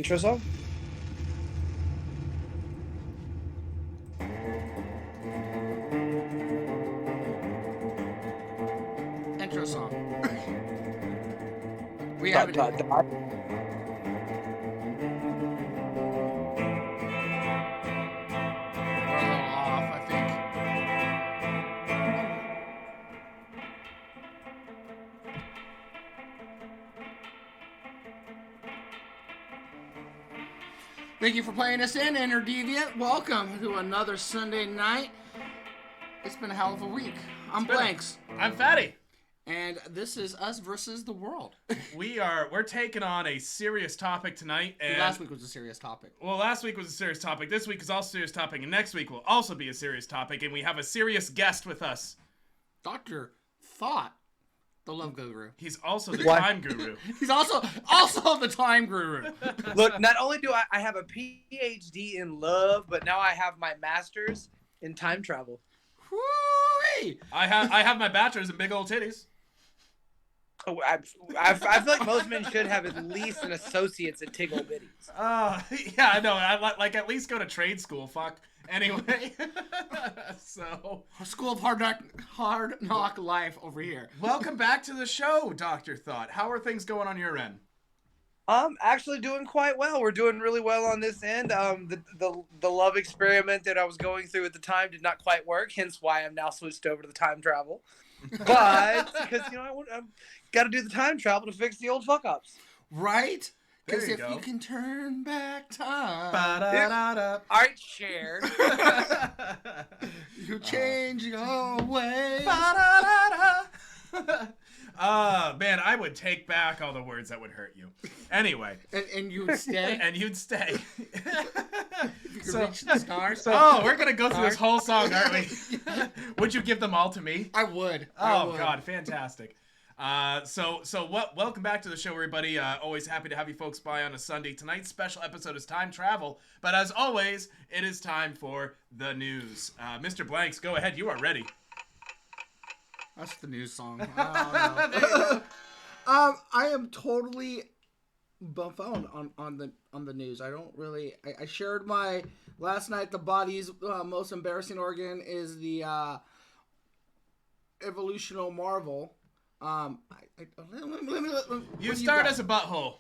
Intro song? Intro song. We Dot, have dot, it. dot. We're a little off, I think. Thank you for playing us in, Interdeviant. Welcome to another Sunday night. It's been a hell of a week. I'm Blanks, I'm Fattie. and this is us versus the world. We're taking on a serious topic tonight. And Last week was a serious topic. well, last week was a serious topic. This week is also a serious topic, and next week will also be a serious topic. And we have a serious guest with us. Dr. Thought, the love guru. He's also the What? time guru. He's also the time guru. Look, not only do I have a PhD in love, but now I have my master's in time travel. Whoo-wee! I have my bachelor's in big old titties. Oh, I feel like most men should have at least an associate's in Tiggle Bitties. Yeah, I know. I like at least go to trade school. Fuck. Anyway, so School of hard knock life over here. welcome back to the show, Dr. Thought. How are things going on your end? Actually doing quite well. We're doing really well on this end. The love experiment that I was going through at the time did not quite work, hence why I'm now switched over to the time travel. But because I've got to do the time travel to fix the old fuck ups. Right? Because There if you you go. can turn back time, Ba-da-da-da. All right, shared. you change your way. Man, I would take back all the words that would hurt you. Anyway, And you would stay. and you'd stay. If you could So- reach the stars. Oh, we're gonna go through this whole song, aren't we? Would you give them all to me? I would. Oh God, fantastic. Welcome back to the show, everybody. Always happy to have you folks by on a Sunday. Tonight's special episode is time travel, but as always, it is time for the news. Mr. Blanks, go ahead. You are ready. That's the news song. I don't know. I am totally bummed on the news. I don't really. I shared my last night. The body's most embarrassing organ is the evolutional marvel. Let me, You start as a butthole.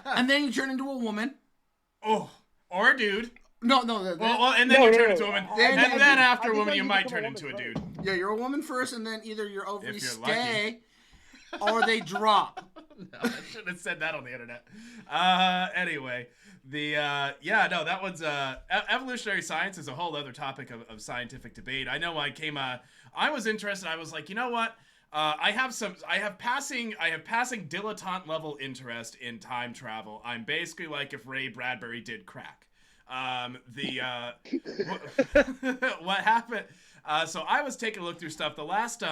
and then you turn into a woman. Oh, or a dude. No. Well, and then No, you no, turn no. into a woman. Then- And then after I a think woman, I you need might to turn become into a a woman dude. Yeah, you're a woman first, and then either your ovaries you're stay or they drop. No, I shouldn't have said that on the internet. Anyway, that one's evolutionary science is a whole other topic of scientific debate. I know I was interested. I was like, you know what? I have passing dilettante level interest in time travel. I'm basically like if Ray Bradbury did crack. What happened? So I was taking a look through stuff. The last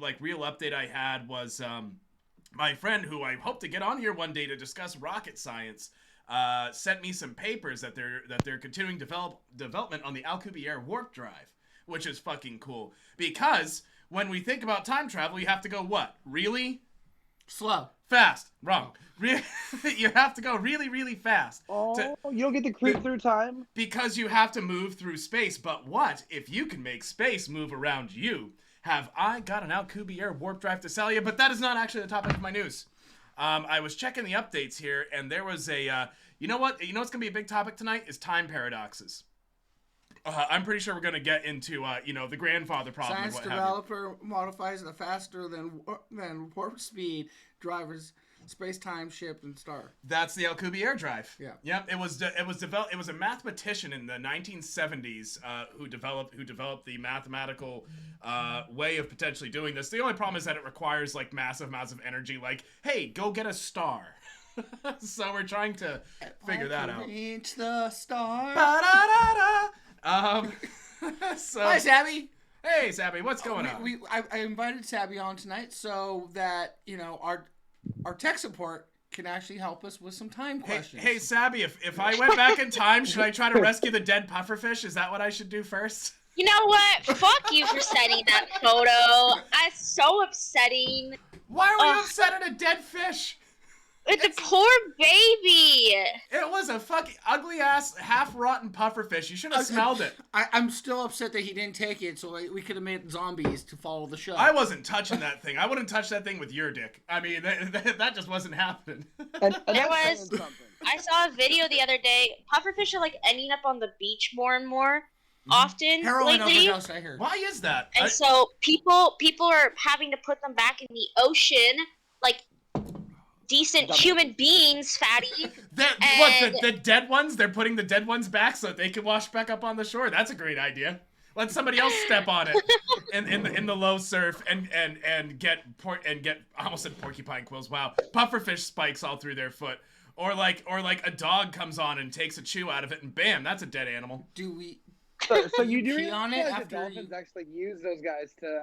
like real update I had was my friend, who I hope to get on here one day to discuss rocket science, sent me some papers that they're continuing development on the Alcubierre warp drive, which is fucking cool. Because when we think about time travel, you have to go what? Really? Slow. Fast. Wrong. You have to go really, really fast. You don't get to creep through time? Because you have to move through space. But what if you can make space move around you? Have I got an Alcubierre warp drive to sell you? But that is not actually the topic of my news. I was checking the updates here, and there was a... you know what? You know what's going to be a big topic tonight? Is time paradoxes. I'm pretty sure we're going to get into, the grandfather problem. Science and what have you. developer modifies the faster than warp speed drivers space-time ship and star. That's the Alcubierre drive. Yeah. Yep. It was developed. It was a mathematician in the 1970s who developed the mathematical way of potentially doing this. The only problem is that it requires like massive amounts of energy. Like, hey, go get a star. So we're trying to figure that out. Reach the star. Ba-da-da-da. So Hi, Sabi. hey, Sabi, what's going on? I invited Sabi on tonight so that our tech support can actually help us with some time questions. Hey, Sabi, if I went back in time, should I try to rescue the dead pufferfish? Is that what I should do first? You know what? Fuck you for sending that photo. That's so upsetting. Why are we upset at a dead fish? It's a poor baby. It was a fucking ugly ass, half rotten pufferfish. You should have smelled it. I'm still upset that he didn't take it, so we could have made zombies to follow the show. I wasn't touching that thing. I wouldn't touch that thing with your dick. I mean, that just wasn't happening. And There that's was- saying something. I saw a video the other day. Pufferfish are like ending up on the beach more and more often Heroin lately. overdose, I heard. Why is that? And so people are having to put them back in the ocean, like decent human beings, Fatty. The dead ones? They're putting the dead ones back so that they can wash back up on the shore. That's a great idea. Let somebody else step on it in the low surf and get I almost said porcupine quills. Wow, pufferfish spikes all through their foot, or like a dog comes on and takes a chew out of it, and bam, that's a dead animal. Do we? So you do pee on it realize after the dolphins actually use those guys to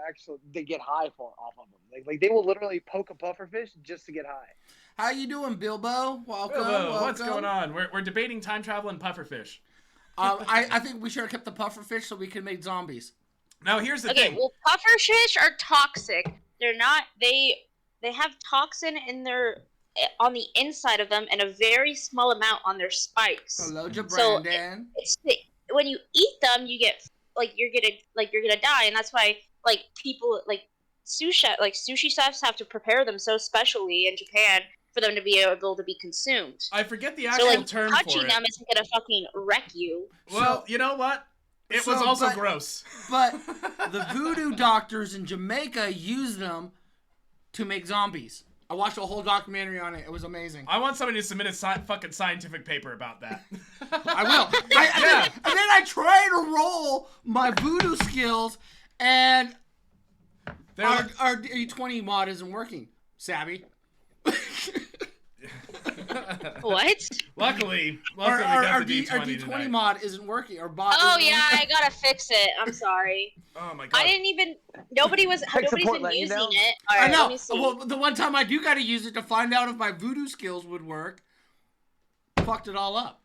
they get high off of them. Like they will literally poke a pufferfish just to get high. How you doing, Bilbo? Welcome. Whoa, what's welcome. going on? We're debating time travel and pufferfish. I think we should have kept the pufferfish so we could make zombies. Now here's the Okay, thing. well, pufferfish are toxic. They're not. They have toxin in their on the inside of them and a very small amount on their spikes. Hello, So, Brandon. It's when you eat them, you get you're gonna die, and that's why people sushi chefs have to prepare them so specially in Japan for them to be able to be consumed. I forget the So actual term touching for it. them isn't gonna fucking wreck you. Well, you know what? It was also gross. But the voodoo doctors in Jamaica use them to make zombies. I watched a whole documentary on it. It was amazing. I want somebody to submit a fucking scientific paper about that. I will. And then I try to roll my voodoo skills, and our D20 mod isn't working. Sabi. What? Luckily we Our got the D20 D20 tonight. mod isn't working. Our bot. Oh isn't yeah, working. I gotta fix it. I'm sorry. Oh my god. I didn't even. Nobody's support been let you using know. it. All right, I know. let me see. Well, the one time I do got to use it to find out if my voodoo skills would work, fucked it all up.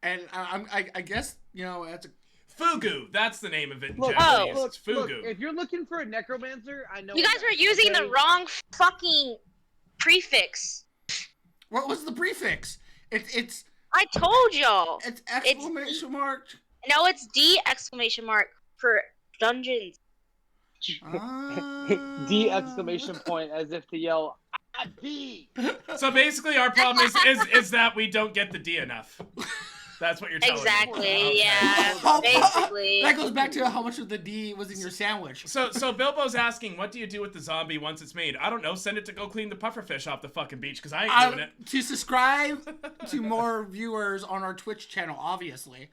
And I guess that's a. Fugu, that's the name of it in Look, Japanese. look, It's fugu. look, if you're looking for a necromancer, I know You guys were using the wrong fucking prefix. What was the prefix? It's I told y'all. exclamation mark. No, it's D exclamation mark for dungeons. D exclamation point as if to yell D. So basically our problem is that we don't get the D enough. That's what you're telling me. Exactly. Yeah. Basically. That goes back to how much of the D was in your sandwich. So Bilbo's asking, what do you do with the zombie once it's made? I don't know. Send it to go clean the pufferfish off the fucking beach because I ain't doing it. To subscribe to more viewers on our Twitch channel, obviously.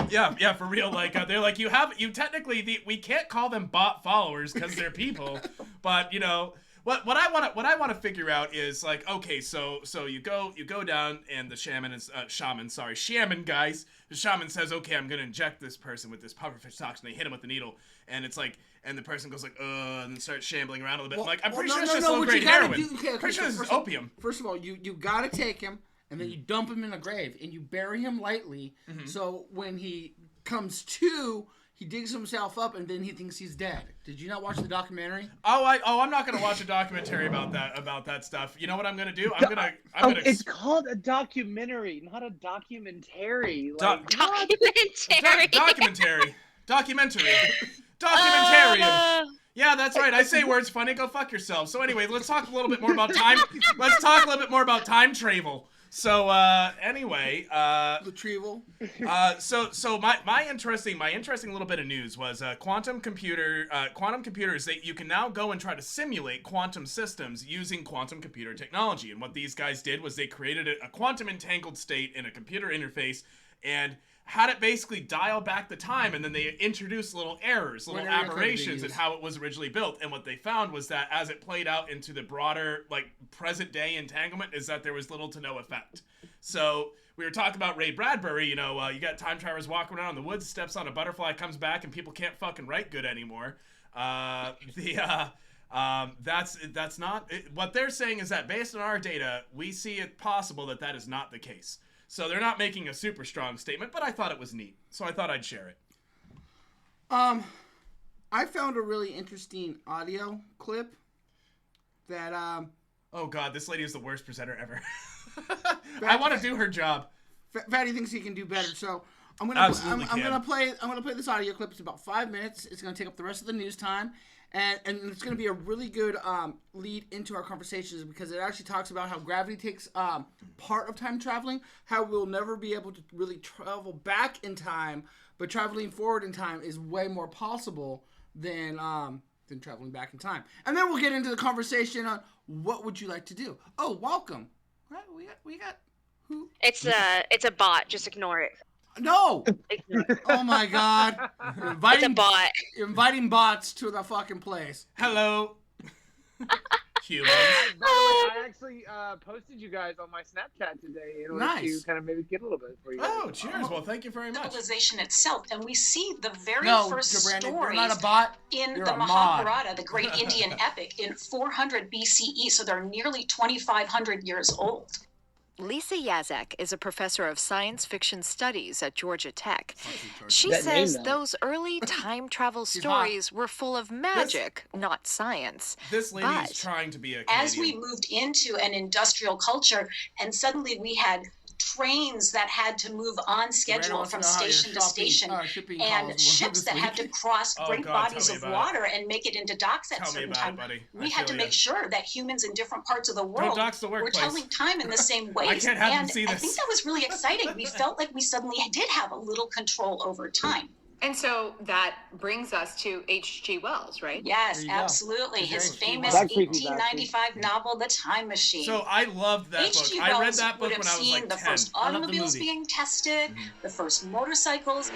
Yeah, for real. Like they're like you technically we can't call them bot followers because they're people, but What I want to figure out is like, okay, so you go down and the shaman guys. The shaman says, okay, I'm gonna inject this person with this pufferfish toxin. They hit him with the needle, and it's like, and the person goes like, and then starts shambling around a little bit. I'm pretty sure it's just low grade heroin. Pretty sure this is opium. First of all, you gotta take him and then you dump him in a grave and you bury him lightly. Mm-hmm. So when he comes to, he digs himself up and then he thinks he's dead. Did you not watch the documentary? I'm not gonna watch a documentary about that stuff. You know what I'm gonna do? I'm gonna. It's called a documentary, not a documentary. Documentary. Yeah, that's right. I say words funny. Go fuck yourself. So anyway, let's talk a little bit more about time. Let's talk a little bit more about time travel. So anyway, Retrieval. So my interesting little bit of news was quantum computers. You can now go and try to simulate quantum systems using quantum computer technology. And what these guys did was they created a quantum entangled state in a computer interface and had it basically dial back the time, and then they introduced little errors, little aberrations in how it was originally built. And what they found was that as it played out into the broader, present day entanglement, is that there was little to no effect. So we were talking about Ray Bradbury, you got time travelers walking around in the woods, steps on a butterfly, comes back, and people can't fucking write good anymore. That's not what they're saying is that based on our data, we see it possible that is not the case. So they're not making a super strong statement, but I thought it was neat. So I thought I'd share it. I found a really interesting audio clip that Oh God, this lady is the worst presenter ever. I want to do her job. Fatty thinks he can do better, so I'm gonna play this audio clip. It's about 5 minutes. It's gonna take up the rest of the news time, and it's gonna be a really good lead into our conversations because it actually talks about how gravity takes part of time traveling, how we'll never be able to really travel back in time, but traveling forward in time is way more possible than traveling back in time. And then we'll get into the conversation on what would you like to do. Oh, welcome. Right, we got who? It's a bot. Just ignore it. No. Ignore it. Oh my God. It's a bot. You're inviting bots to the fucking place. Hello. Humans. By the way, I actually posted you guys on my Snapchat today in order Nice. to kind of maybe get a little bit for you. Oh, cheers. Well, thank you very much. Civilization itself, and we see the very first Brandon, you're stories not a bot. in You're the a mod. Mahabharata, the great Indian epic, in 400 BCE, so they're nearly 2,500 years old. Lisa Yazek is a professor of science fiction studies at Georgia Tech. She That name, says though. those early time travel stories were full of magic, not science. This lady's But trying to be a Canadian. As we moved into an industrial culture, and suddenly we had trains that had to move on schedule from station to station, and ships that had to cross Oh, great God, bodies tell me of about water and make it into docks at Tell me certain about time. it, buddy. I We had to feel ya. make sure that humans in different parts of the world dox the were workplace. telling time in the same ways. I can't have them and see I this. think that was really exciting. We felt like we suddenly did have a little control over time. And so that brings us to H.G. Wells, right? Yes, There you go. absolutely. His H.G. famous Wells. 1895 novel, The Time Machine. So I loved that book. H.G. I read Wells that book would when have I was seen like the 10. first I love the automobiles movie. being tested, the first motorcycles.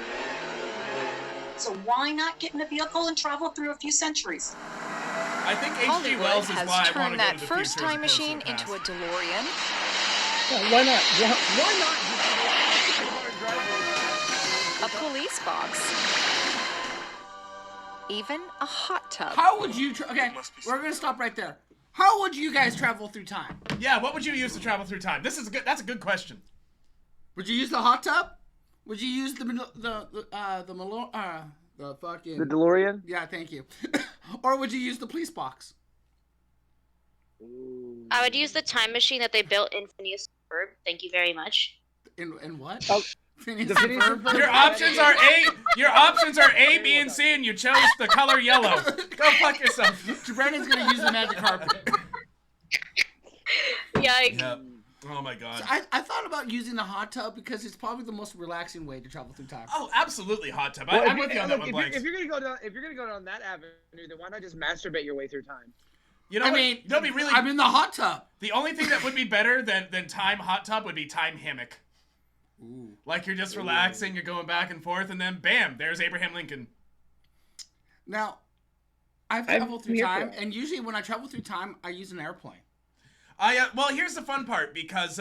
So why not get in a vehicle and travel through a few centuries? I think H.G. Hollywood Wells is has why I want to turned go that to the first future as time opposed to machine the into a past. DeLorean, Yeah, why not? Why not? a police box, even a hot tub. How would you? Okay, we're gonna stop right there. How would you guys travel through time? Yeah, what would you use to travel through time? That's a good question. Would you use the hot tub? Would you use the fucking The DeLorean? Yeah, thank you. Or would you use the police box? Ooh. I would use the time machine that they built in Phineas Ferb. Thank you very much. In what? Oh, Phineas the Phineas and and Ferb? Your options are A. Your options are A, B, and C, and you chose the color yellow. Go fuck yourself. Brandon's gonna use the magic carpet. Yikes. Yep. Oh my God. I thought about using the hot tub because it's probably the most relaxing way to travel through time. Oh, absolutely, hot tub. Well, I'm with you on that one, Blanks. if you're gonna go down that avenue, then why not just masturbate your way through time? You know I what? mean, That'd be really. I'm in the hot tub. The only thing that would be better than time hot tub would be time hammock. Ooh. Like you're just relaxing, you're going back and forth, and then bam, there's Abraham Lincoln. Now, I've traveled through here for time, that. and usually when I travel through time, I use an airplane. Well, here's the fun part because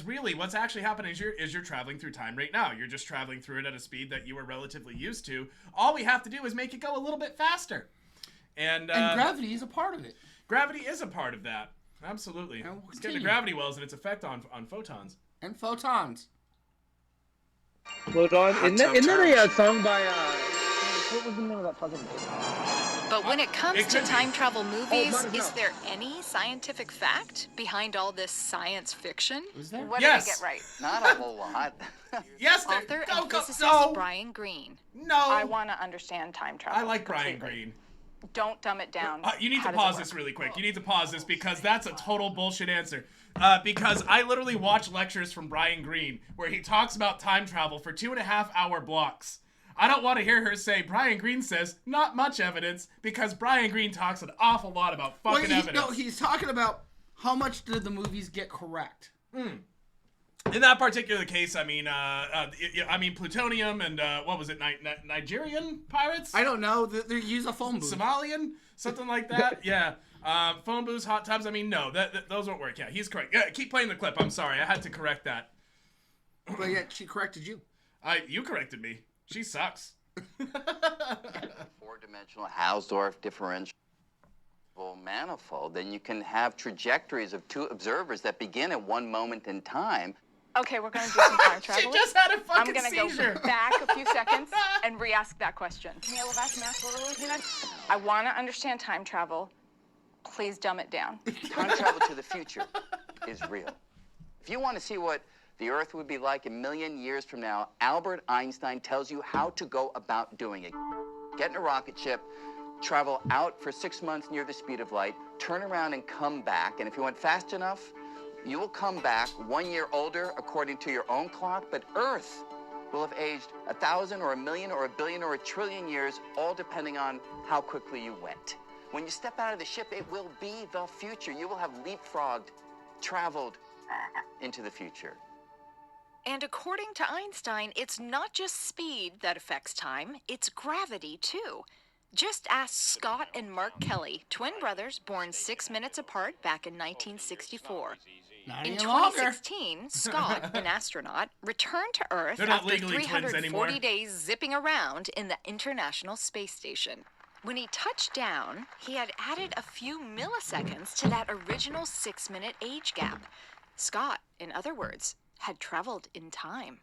really what's actually happening is you're traveling through time right now. You're just traveling through it at a speed that you were relatively used to. All we have to do is make it go a little bit faster. And gravity is a part of it. gravity is a part of that. Absolutely. And we'll Let's get into continue. gravity wells and its effect on photons. And photons. Float on. Isn't that a song by what was the name of that fucking But when it comes It to could be. time travel movies, might as is well. there any scientific fact behind all this science fiction? Was there? What Yes. did I get right? Not a whole lot. Yes, there, Author go, and go, physicist no, Brian Greene. no. I want to understand time travel. I like Brian completely. Green. Don't dumb it down. You need How to does it pause work? this really quick. You need to pause this because that's a total bullshit answer. Because I literally watch lectures from Brian Greene where he talks about time travel for 2.5 hour blocks. I don't want to hear her say, Brian Greene says, not much evidence, because Brian Greene talks an awful lot about fucking evidence. No, he's talking about how much did the movies get correct. In that particular case, I mean plutonium and what was it, Nigerian pirates? I don't know. They use a phone booth. Somalian, something like that. Yeah, phone booths, hot tubs. I mean, no, those won't work. Yeah, he's correct. Yeah, keep playing the clip. I'm sorry, I had to correct that. But yet she corrected you. You corrected me. She sucks. Four-dimensional Hausdorff differential manifold, then you can have trajectories of two observers that begin at one moment in time. Okay, we're going to do some time She travel. just had a I'm fucking going to seizure. go back a few seconds and re-ask that question. I want to understand time travel. Please dumb it down. Time travel to the future is real. If you want to see what the Earth would be like a million years from now, Albert Einstein tells you how to go about doing it. Get in a rocket ship, travel out for 6 months near the speed of light, turn around and come back. And if you went fast enough, you will come back 1 year older according to your own clock, but Earth will have aged 1,000 or 1,000,000 or 1,000,000,000 or 1,000,000,000 years, all depending on how quickly you went. When you step out of the ship, it will be the future. You will have leapfrogged, traveled into the future. And according to Einstein, it's not just speed that affects time, it's gravity too. Just ask Scott and Mark Kelly, twin brothers born 6 minutes apart back in 1964. In 2016, Scott, an astronaut, returned to Earth after 340 days zipping around in the International Space Station. When he touched down, he had added a few milliseconds to that original 6-minute age gap. Scott, in other words, had traveled in time.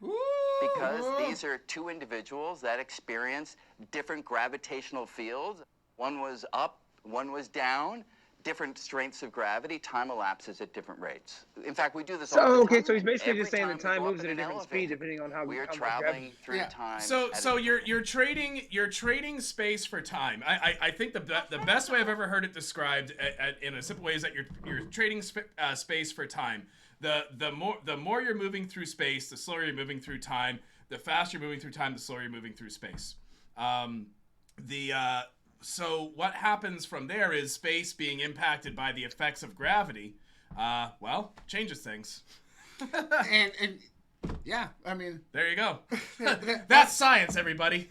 Because these are two individuals that experience different gravitational fields. One was up, one was down. Different strengths of gravity, time elapses at different rates. In fact, we do this all the time. Okay, so he's basically just saying that time moves at a different speed depending on how we are how traveling through time. So you're trading space for time. I think the best way I've ever heard it described in a simple way is that you're trading space for time. The more you're moving through space, the slower you're moving through time. The faster you're moving through time, the slower you're moving through space. So what happens from there is space being impacted by the effects of gravity, changes things. and yeah, I mean, there you go. That's science, everybody.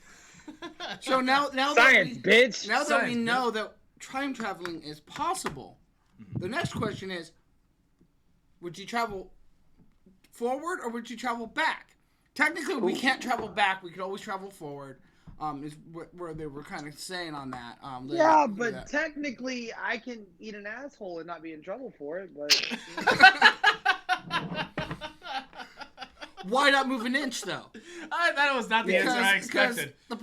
So now science, bitch. Now that we know that time traveling is possible, the next question is, would you travel forward or would you travel back? Technically, we can't travel back. We could always travel forward. Is where they were kind of saying on that. Yeah, but technically, I can eat an asshole and not be in trouble for it. But why not move an inch though? That was not the answer I expected. The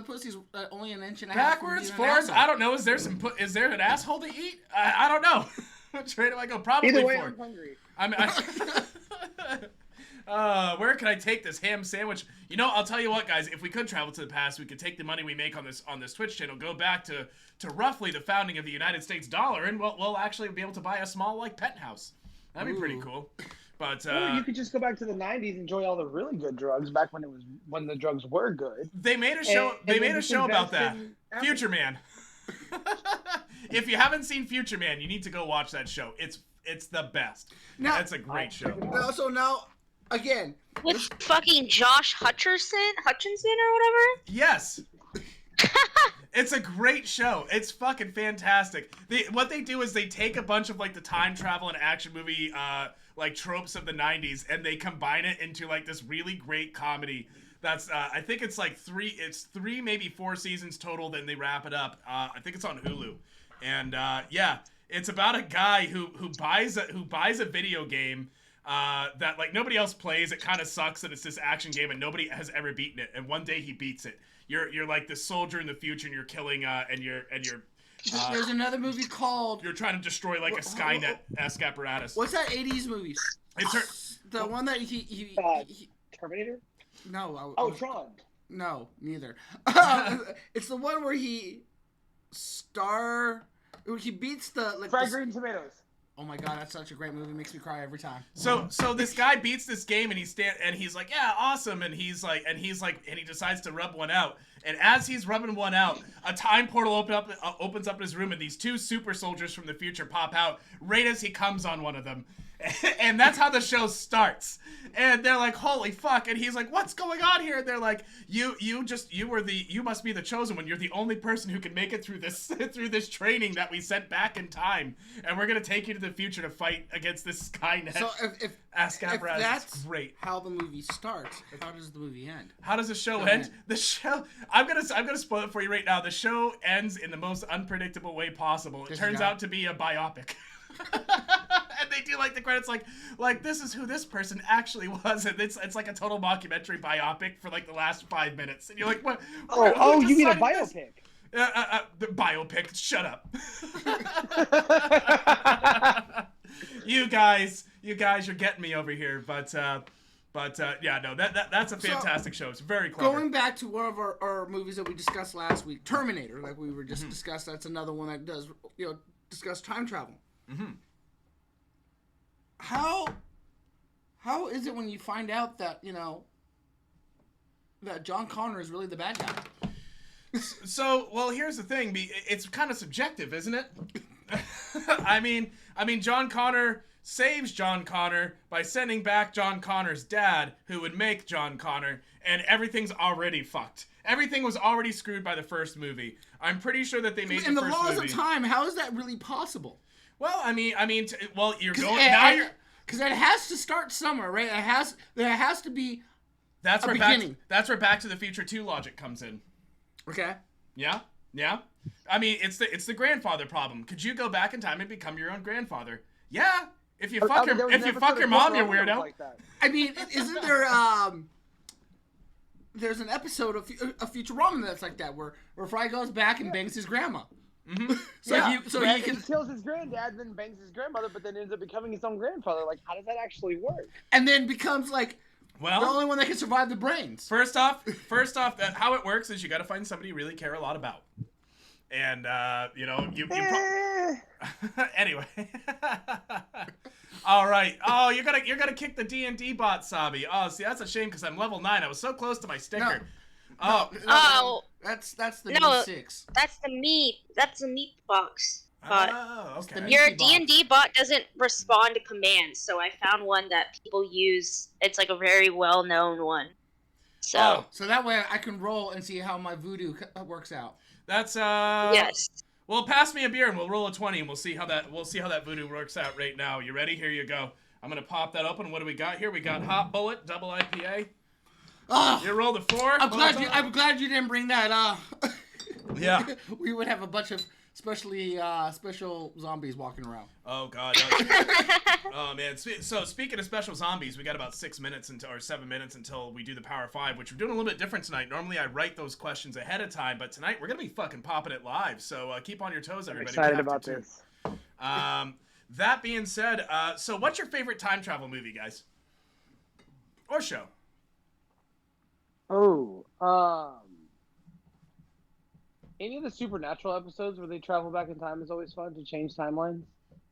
pussy's only an inch and a half. Backwards, forwards. I don't know. Is there an asshole to eat? I don't know. Which way do I go? Probably either way, forward. I'm hungry. Where can I take this ham sandwich? You know, I'll tell you what, guys. If we could travel to the past, we could take the money we make on this Twitch channel, go back to roughly the founding of the United States dollar, and we'll actually be able to buy a small penthouse. That'd be pretty cool. But or you could just go back to the '90s, enjoy all the really good drugs back when the drugs were good. They made a show. They made a show about that. Future Man. If you haven't seen Future Man, you need to go watch that show. It's the best. Now, it's a great show. Now, again, with fucking Josh Hutcherson or whatever. Yes. It's a great show. It's fucking fantastic. What they do is they take a bunch of the time travel and action movie tropes of the 90s and they combine it into this really great comedy. That's I think it's three maybe 4 seasons total. Then they wrap it up. I think it's on Hulu, and it's about a guy who buys a video game that nobody else plays. It kind of sucks, and it's this action game, and nobody has ever beaten it. And one day he beats it. You're like this soldier in the future, and you're killing and you're. There's another movie called. You're trying to destroy a Skynet-esque apparatus. What's that '80s movie? It's the one that he Terminator. No. Tron. No, neither. It's the one where he beats the Fried Green Tomatoes. Oh my god, that's such a great movie. It makes me cry every time. So this guy beats this game and he's like, yeah, awesome, and he decides to rub one out. And as he's rubbing one out, a time portal opens up in his room, and these 2 super soldiers from the future pop out right as he comes on one of them. And that's how the show starts. And they're like, holy fuck. And he's like, what's going on here? And they're like, you must be the chosen one. You're the only person who can make it through this training that we sent back in time. And we're going to take you to the future to fight against this Skynet. So if that's great. How the movie starts, how does the movie end? How does the show end? The show, I'm gonna spoil it for you right now. The show ends in the most unpredictable way possible. It turns out to be a biopic. And they do the credits like this is who this person actually was, and it's like a total mockumentary biopic for the last 5 minutes, and you're like, what? Oh, you mean a biopic? The biopic. Shut up. You guys, you're getting me over here. But yeah, no, that's a fantastic show. It's very clever. Going back to one of our movies that we discussed last week, Terminator, like we were just discussed. That's another one that does discuss time travel. Mm-hmm. How is it when you find out that that John Connor is really the bad guy? So, well, here's the thing. It's kind of subjective, isn't it? I mean, John Connor saves John Connor by sending back John Connor's dad, who would make John Connor, and everything's already fucked. Everything was already screwed by the first movie. I'm pretty sure that they made the first movie. In the laws of time, how is that really possible? Well, you're going because it has to start somewhere, right? There has to be that's a where beginning. That's where Back to the Future 2 logic comes in. Okay. Yeah. I mean, it's the grandfather problem. Could you go back in time and become your own grandfather? Yeah. If you fuck your mom, you're weirdo. Like that. I mean, isn't there there's an episode of Futurama that's like that where Fry goes back and bangs his grandma. Mm-hmm. He he kills his granddad, then bangs his grandmother, but then ends up becoming his own grandfather. Like, how does that actually work? And then becomes like the Well, only one that can survive the brains. first off, how it works is you got to find somebody you really care a lot about, and anyway. All right. Oh, you're gonna kick the D&D bot, Sabi. Oh, see, that's a shame because I'm level 9. I was so close to my sticker. That's the No. 6. That's the meat. That's the meat box bot. Oh, okay. Your meaty bot. D&D bot doesn't respond to commands, so I found one that people use. It's like a very well-known one. So So that way I can roll and see how my voodoo works out. That's yes. Well, pass me a beer and we'll roll a 20 and we'll see how that voodoo works out right now. You ready? Here you go. I'm gonna pop that open. What do we got here? We got Hot Bullet Double IPA. Oh, You rolled a 4. I'm glad you didn't bring that up. Yeah. We would have a bunch of special zombies walking around. Oh God. Oh man. So speaking of special zombies, we got about 7 minutes until we do the Power 5, which we're doing a little bit different tonight. Normally I write those questions ahead of time, but tonight we're gonna be fucking popping it live. So keep on your toes, everybody. I'm excited about this. That being said, so what's your favorite time travel movie, guys? Or show? Oh, any of the Supernatural episodes where they travel back in time is always fun to change timelines.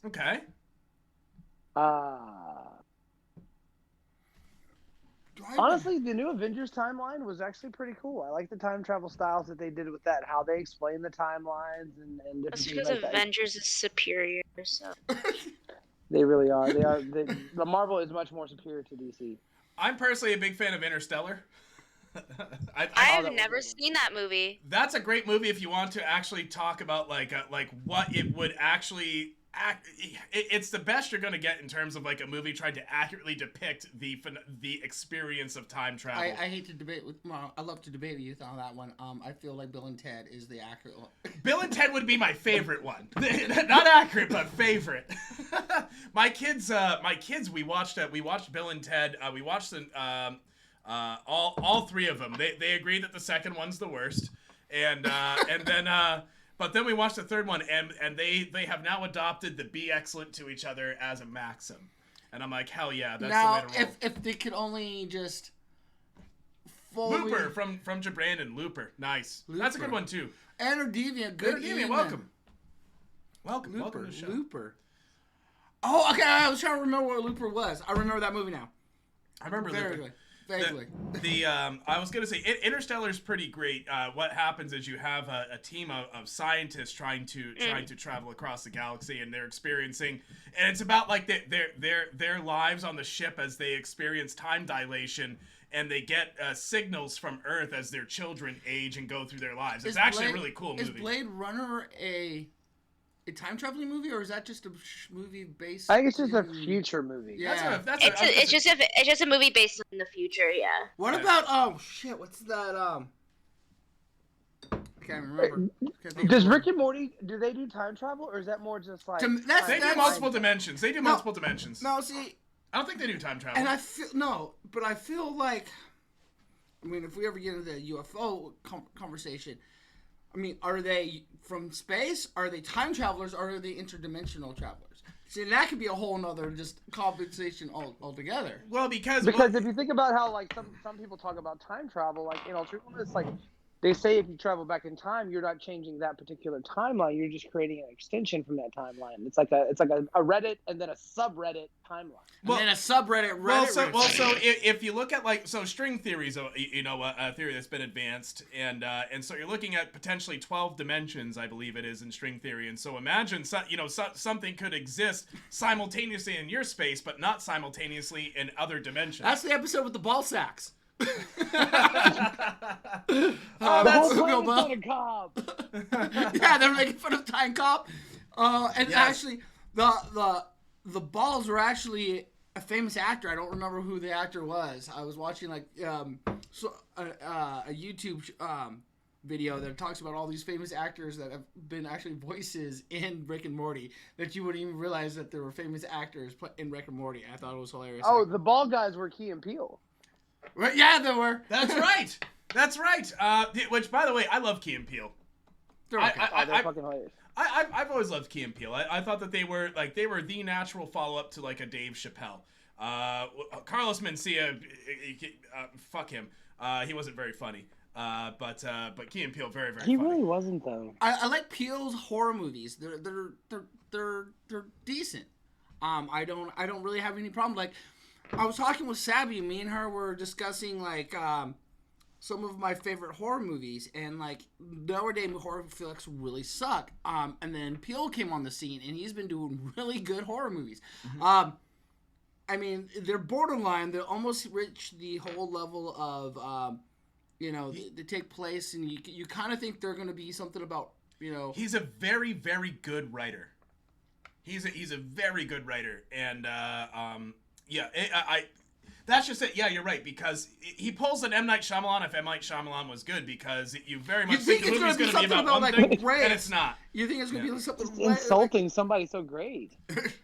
Okay. Honestly, the new Avengers timeline was actually pretty cool. I like the time travel styles that they did with that, how they explain the timelines and different That's things because like that. Avengers is superior. So They really are. They are. The Marvel is much more superior to DC. I'm personally a big fan of Interstellar. I have never seen that movie. That's a great movie if you want to actually talk about like what it would actually it's the best you're gonna get in terms of like a movie trying to accurately depict the experience of time travel. I hate to debate with. Well, I love to debate with you on that one. I feel like Bill and Ted is the accurate one. Bill and Ted would be my favorite one. Not accurate, but favorite. My kids, we watched Bill and Ted. We watched all 3 of them. They agreed that the second one's the worst, and then. But then we watched the 3rd one, and they have now adopted the be excellent to each other as a maxim. And I'm like, hell yeah, that's now, the way to roll. If they could only just fully... Looper from Jabrandon, Looper. Nice. Looper. That's a good one, too. Deviant, good Deviant, welcome to the show. Looper. Oh, okay, I was trying to remember what Looper was. I remember that movie now. I remember Very Looper. Vaguely. I was gonna say Interstellar's pretty great. What happens is you have a team of scientists trying to travel across the galaxy, and they're experiencing, and it's about like their lives on the ship as they experience time dilation, and they get signals from Earth as their children age and go through their lives. It's actually a really cool movie. Is Blade Runner a time traveling movie, or is that just a movie based? I think it's just a future movie. Yeah, it's just a movie based in the future. Yeah. What about what's that? I can't remember. Does Rick and Morty do they do time travel, or is that more just like they do multiple dimensions? They do multiple dimensions. No, see, I don't think they do time travel. And I feel like, I mean, if we ever get into the UFO conversation. I mean, are they from space? Are they time travelers? Or are they interdimensional travelers? See, that could be a whole nother just conversation altogether. Well, because if you think about how like some people talk about time travel, like in Alternativeness, like they say if you travel back in time, you're not changing that particular timeline. You're just creating an extension from that timeline. It's like a Reddit and then a subreddit timeline. Well, and then a subreddit Reddit. So if you look at like string theories, a theory that's been advanced, and so you're looking at potentially 12 dimensions, I believe it is in string theory, and so imagine something could exist simultaneously in your space, but not simultaneously in other dimensions. That's the episode with the ball sacks. That's Time Cop. Yeah, they're making fun of Time Cop. Actually, the balls were actually a famous actor. I don't remember who the actor was. I was watching a YouTube video that talks about all these famous actors that have been actually voices in Rick and Morty that you wouldn't even realize that there were famous actors in Rick and Morty. I thought it was hilarious. Oh, the ball guys were Key and Peele. Right, yeah, there were. That's right. That's right. Which, by the way, I love Key and Peele. They're fucking hilarious. I've always loved Key and Peele. I thought that they were the natural follow-up to like a Dave Chappelle. Carlos Mencia, fuck him. He wasn't very funny. But Key and Peele very, very He funny. really wasn't though. I like Peele's horror movies. They're decent. I don't really have any problem. Like, I was talking with Sabi. Me and her were discussing like some of my favorite horror movies, and like nowadays horror flicks really suck. And then Peele came on the scene, and he's been doing really good horror movies. Mm-hmm. I mean, they're borderline. They almost reach the whole level of they take place, and you kind of think they're going to be something about He's a very, very good writer. He's a very good writer, and that's just it. Yeah, you're right, because he pulls an M. Night Shyamalan if M. Night Shyamalan was good, because you very much think the movie's going to be about one thing, and it's not. You think it's going to be something insulting somebody so great.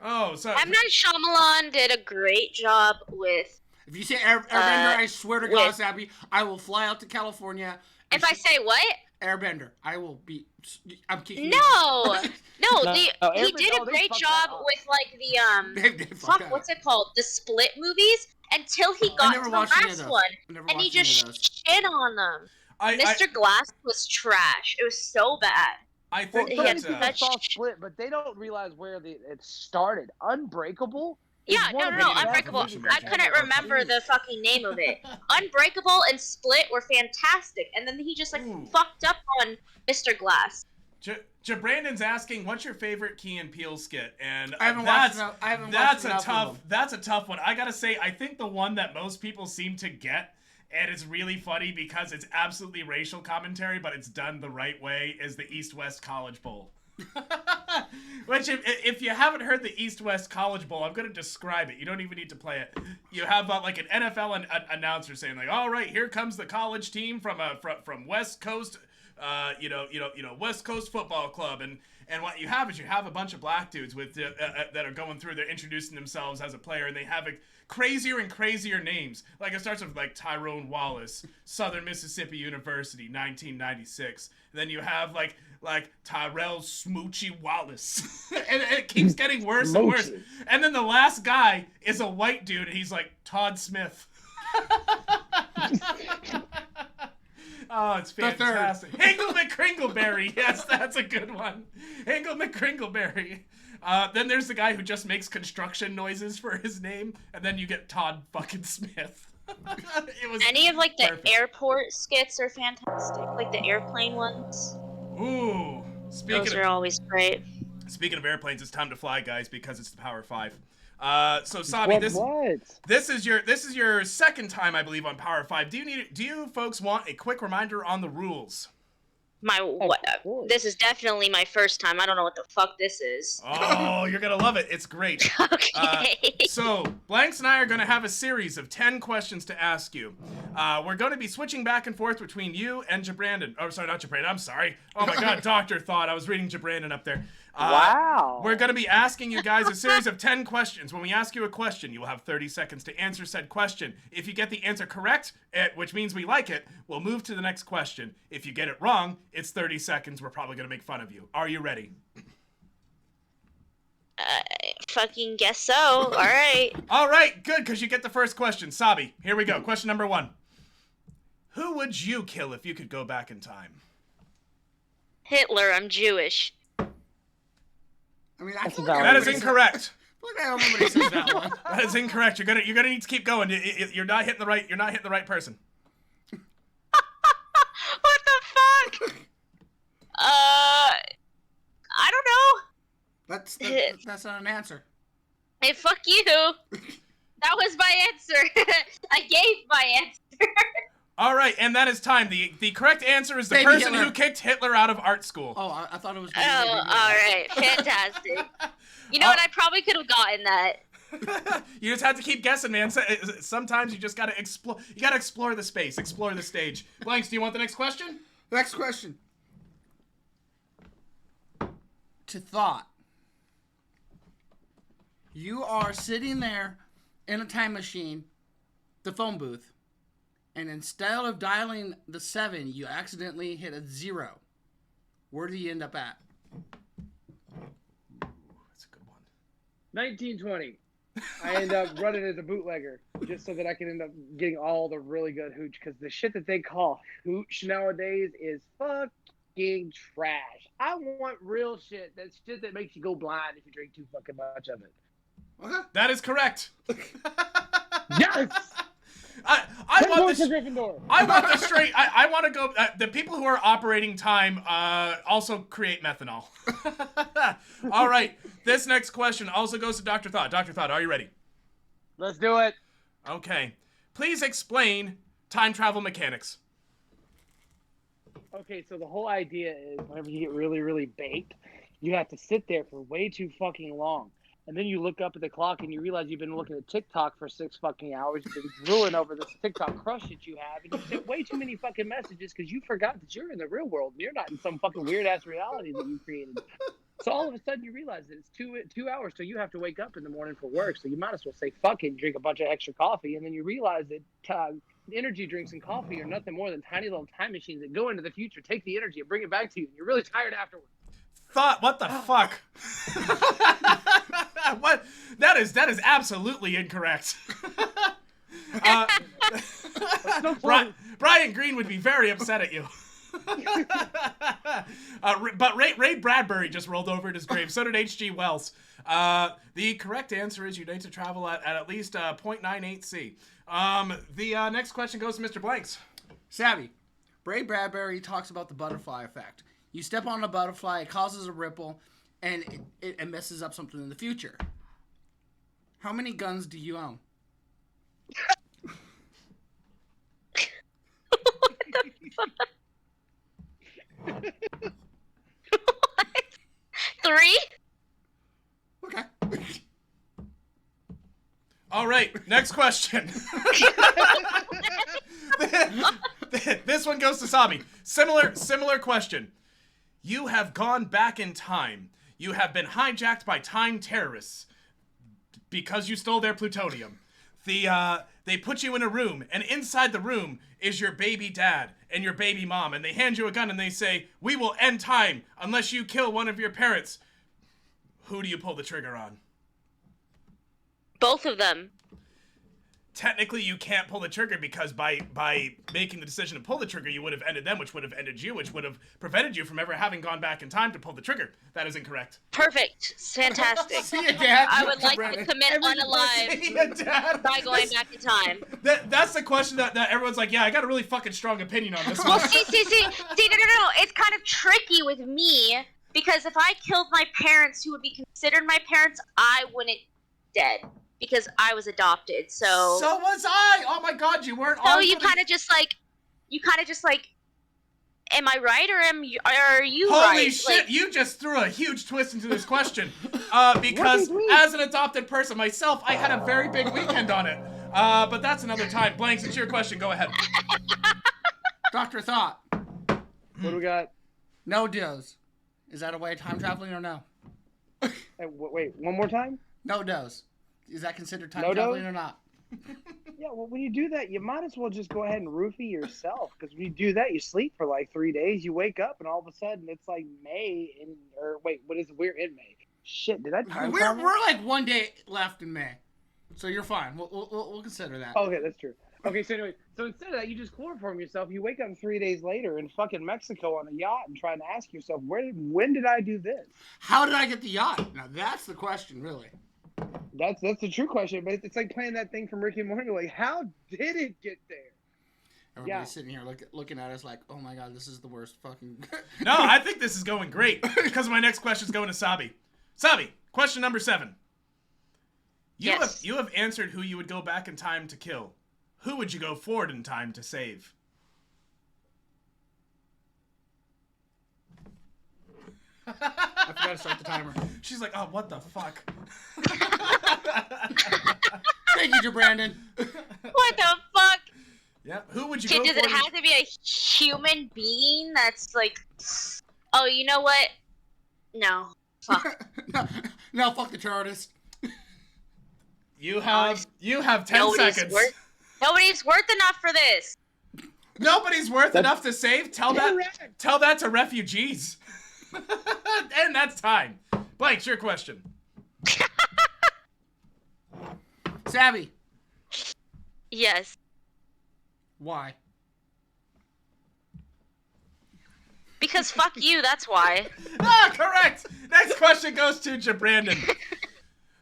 Oh, sorry. M. Night Shyamalan did a great job with... If you say Airbender, I swear to God, Sabi, I will fly out to California. If I say what? Airbender, I will be... I'm keeping... He did a great job with, like, the, what's it called? The Split movies, until he got to the last one. And he just shit on them. Mr. Glass was trash. It was so bad. I think people saw Split, but they don't realize where it started. Unbreakable? Yeah, no, Unbreakable. I couldn't remember the fucking name of it. Unbreakable and Split were fantastic, and then he just fucked up on Mr. Glass. Brandon's asking, "What's your favorite Key and Peele skit?" And I haven't watched enough. That's a tough one. I gotta say, I think the one that most people seem to get, and it's really funny because it's absolutely racial commentary, but it's done the right way, is the East-West College Bowl. Which, if you haven't heard the East-West College Bowl, I'm going to describe it. You don't even need to play it. You have like an NFL announcer saying like, "All right, here comes the college team from West Coast, West Coast Football Club," and what you have is a bunch of black dudes with that are going through. They're introducing themselves as a player, and they have crazier and crazier names. Like it starts with like Tyrone Wallace, Southern Mississippi University, 1996. And then you have like Tyrell Smoochie Wallace, and it keeps getting worse and worse. And then the last guy is a white dude, and he's like Todd Smith. Oh, it's fantastic. Hingle McCringleberry. Yes, that's a good one. Hingle McCringleberry. Then there's the guy who just makes construction noises for his name, and then you get Todd fucking Smith. It was any of like the perfect. Airport skits are fantastic, like the airplane ones. Ooh, those are always great. Speaking of airplanes, it's time to fly, guys, because it's the Power 5. So Sabi, this is your second time, I believe, on Power 5. Do you folks want a quick reminder on the rules? This is definitely my first time. I don't know what the fuck this is. Oh, you're gonna love it. It's great. Okay. So Blanks and I are gonna have a series of 10 questions to ask you. We're gonna be switching back and forth between you and Jabrandon. Oh, sorry, not Jabrandon. I'm sorry. Oh my God, Doctor thought I was reading Jabrandon up there. Wow. We're going to be asking you guys a series of 10 questions. When we ask you a question, you will have 30 seconds to answer said question. If you get the answer correct, which means we like it, we'll move to the next question. If you get it wrong, it's 30 seconds. We're probably going to make fun of you. Are you ready? Fucking guess so. All right. All right, good, because you get the first question. Sabi, here we go. Question number 1. Who would you kill if you could go back in time? Hitler, I'm Jewish. I mean, that is incorrect. Look, I don't remember he says that one. That is incorrect. You're gonna need to keep going. You're not hitting the right. You're not hitting the right person. What the fuck? I don't know. That's not an answer. Hey, fuck you. That was my answer. I gave my answer. All right, and that is time. The correct answer is the Baby person Hitler. who kicked Hitler out of art school. Oh, I thought it was. Oh, all right, fantastic. You know what? I probably could have gotten that. You just have to keep guessing, man. Sometimes you just gotta explore. You gotta explore the space, explore the stage. Blanks, do you want the next question? Next question. To thought. You are sitting there in a time machine, the phone booth, and instead of dialing the 7, you accidentally hit a 0. Where do you end up at? That's a good one. 1920. I end up running as a bootlegger just so that I can end up getting all the really good hooch, because the shit that they call hooch nowadays is fucking trash. I want real shit. That's shit that makes you go blind if you drink too fucking much of it. Okay. That is correct. Yes! I want this. Gryffindor. I want the straight. I want to go. The people who are operating time also create methanol. All right. This next question also goes to Dr. Thought. Dr. Thought, are you ready? Let's do it. Okay. Please explain time travel mechanics. Okay, so the whole idea is whenever you get really, really baked, you have to sit there for way too fucking long. And then you look up at the clock and you realize you've been looking at TikTok for 6 fucking hours. You've been drooling over this TikTok crush that you have. And you sent way too many fucking messages because you forgot that you're in the real world. And you're not in some fucking weird-ass reality that you created. So all of a sudden you realize that it's 2 hours, so you have to wake up in the morning for work. So you might as well say fuck it and drink a bunch of extra coffee. And then you realize that energy drinks and coffee are nothing more than tiny little time machines that go into the future, take the energy, and bring it back to you. And you're really tired afterwards. Thought, what the fuck? What? That is absolutely incorrect. Brian Green would be very upset at you. But Ray Bradbury just rolled over in his grave. So did H.G. Wells. The correct answer is you need to travel at least 0.98 C. The next question goes to Mr. Blanks. Sabi, Ray Bradbury talks about the butterfly effect. You step on a butterfly, it causes a ripple, and it messes up something in the future. How many guns do you own? What? 3? Okay. All right, next question. This one goes to Sabi. Similar question. You have gone back in time. You have been hijacked by time terrorists because you stole their plutonium. They put you in a room, and inside the room is your baby dad and your baby mom, and they hand you a gun and they say, "We will end time unless you kill one of your parents." Who do you pull the trigger on? Both of them. Technically, you can't pull the trigger because by making the decision to pull the trigger, you would have ended them, which would have ended you, which would have prevented you from ever having gone back in time to pull the trigger. That is incorrect. Perfect. Fantastic. See ya, Dad. I would like to commit unalive by going back in time. That's the question that everyone's like, yeah, I got a really fucking strong opinion on this one. Well, see, no. It's kind of tricky with me because if I killed my parents, who would be considered my parents, I wouldn't dead. Because I was adopted, so was I. Oh my God, you weren't. So you kind of just like, am I right or are you right? Holy shit! Like, you just threw a huge twist into this question. Because as an adopted person myself, I had a very big weekend on it. But that's another time. Blanks, it's your question. Go ahead. Dr. Thought. What do we got? No does. Is that a way of time traveling or no? Hey, wait, one more time? No dose. Is that considered time No traveling dose? or not? Yeah, well, when you do that, you might as well just go ahead and roofie yourself. Because when you do that, you sleep for like 3 days. You wake up, and all of a sudden, it's like May. Or wait, what is it? We're in May. Shit, did I time travel? We're like 1 day left in May. So you're fine. We'll consider that. Okay, that's true. Okay, so anyway, so instead of that, you just chloroform yourself. You wake up 3 days later in fucking Mexico on a yacht and trying to ask yourself, when did I do this? How did I get the yacht? Now that's the question, really. That's the true question. But it's like playing that thing from Ricky and Morty. Like, how did it get there? Everybody's sitting here looking at us like, oh my god, this is the worst fucking. No, I think this is going great because my next question is going to Sabi. Sabi, question number 7. You have answered who you would go back in time to kill. Who would you go forward in time to save? I forgot to start the timer. She's like, oh, what the fuck? Thank you, Brandon. What the fuck? Yeah, who would you Okay, go does for? it have to be a human being that's like, oh, you know what? No. Fuck. No, fuck the terrorist. You have 10 seconds. Nobody's worth enough for this. Nobody's worth enough to save? Tell that to refugees. And that's time. Blake, your question. Sabi. Yes. Why? Because fuck you, that's why. Ah, correct. Next question goes to Jabrandon.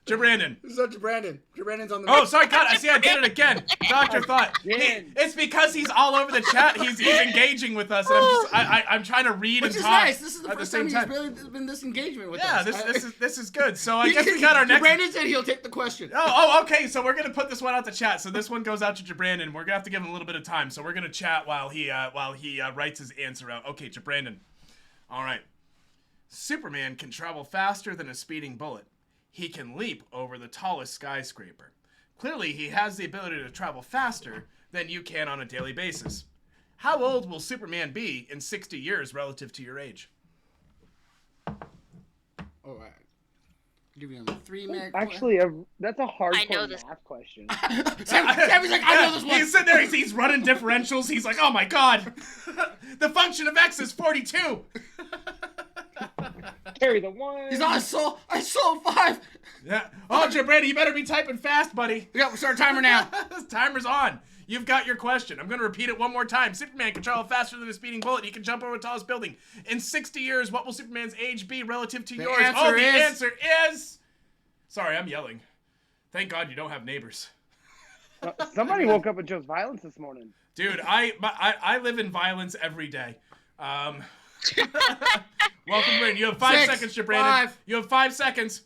Jabrandon. This is not Jabrandon. Jabrandon's on the. Oh, sorry, God. I see I did it again. Dr. Thought. It's because he's all over the chat. He's engaging with us. And I'm trying to read Which and is talk. Nice. This is the first time he's really been this engagement with us. Yeah, this is good. So I guess we got our next. Brandon said he'll take the question. Oh, okay. So we're gonna put this one out to chat. So this one goes out to Jabrandon. We're gonna have to give him a little bit of time. So we're gonna chat while he writes his answer out. Okay, Jabrandon. All right. Superman can travel faster than a speeding bullet. He can leap over the tallest skyscraper. Clearly, he has the ability to travel faster than you can on a daily basis. How old will Superman be in 60 years relative to your age? All right. Give you another 3-minute. Actually, that's a hardcore math question. Sammy's like, I know this one. He's sitting there, he's running differentials. He's like, oh my god. The function of X is 42. Carry the 1. He's on I saw 5. Yeah. Oh, Jabrandon, you better be typing fast, buddy. Yeah, we'll start a timer now. Timer's on. You've got your question. I'm going to repeat it one more time. Superman can travel faster than a speeding bullet. He can jump over the tallest building. In 60 years, what will Superman's age be relative to yours? The answer is... Sorry, I'm yelling. Thank God you don't have neighbors. Somebody woke up and chose violence this morning. Dude, I live in violence every day. Welcome, Brandon. You have 5 seconds, Jabrandon. You have 5 seconds.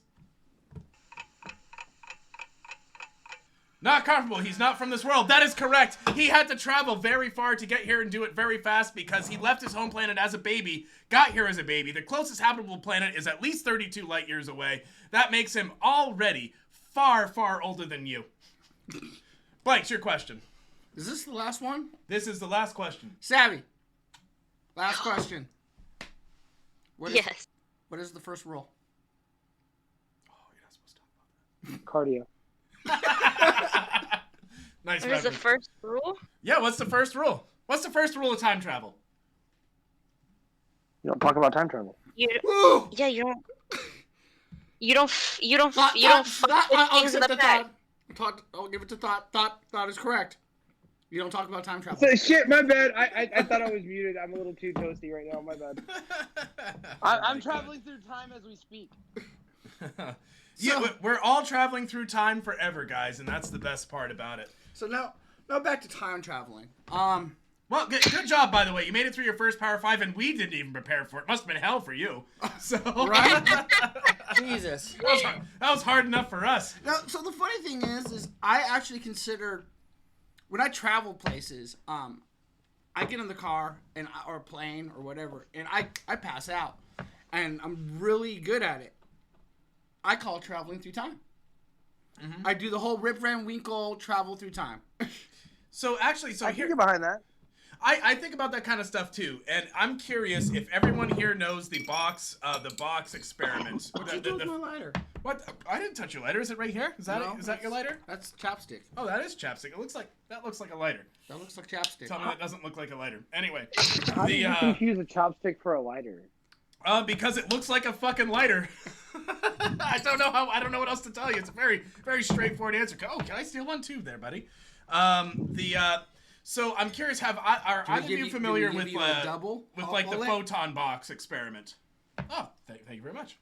Not comfortable. He's not from this world. That is correct. He had to travel very far to get here and do it very fast because he left his home planet as a baby, got here as a baby. The closest habitable planet is at least 32 light years away. That makes him already far, far older than you. Blanks, your question. Is this the last one? This is the last question. Sabi. Last question. Yes. What is the first rule? Oh, you're not supposed to talk about that. Cardio. Nice. What is the first rule? Yeah, what's the first rule? What's the first rule of time travel? You don't talk about time travel. You don't fuck with things in the past. I'll give it to Thought. Thought is correct. You don't talk about time travel. So, shit, my bad. I thought I was muted. I'm a little too toasty right now. My bad. I'm traveling through time as we speak. Yeah, we're all traveling through time forever, guys, and that's the best part about it. So now back to time traveling. Well, good job, by the way. You made it through your first Power 5, and we didn't even prepare for it. Must have been hell for you. So right? Jesus. That was hard enough for us. Now, so the funny thing is I actually consider when I travel places, I get in the car or a plane or whatever, and I pass out, and I'm really good at it. I call it traveling through time. Mm-hmm. I do the whole Rip Van Winkle travel through time. So actually, I can get behind that. I think about that kind of stuff too, and I'm curious if everyone here knows the box experiment. What you do with my lighter? What? I didn't touch your lighter. Is it right here? Is that is that your lighter? That's chapstick. Oh, that is chapstick. That looks like a lighter. That looks like chapstick. Tell me that doesn't look like a lighter. Anyway, how do you confuse a chopstick for a lighter? Because it looks like a fucking lighter. I don't know what else to tell you. It's a very, very straightforward answer. Oh, can I steal one too, there, buddy? So I'm curious. Are either of you familiar with the photon box experiment? Oh, thank you very much.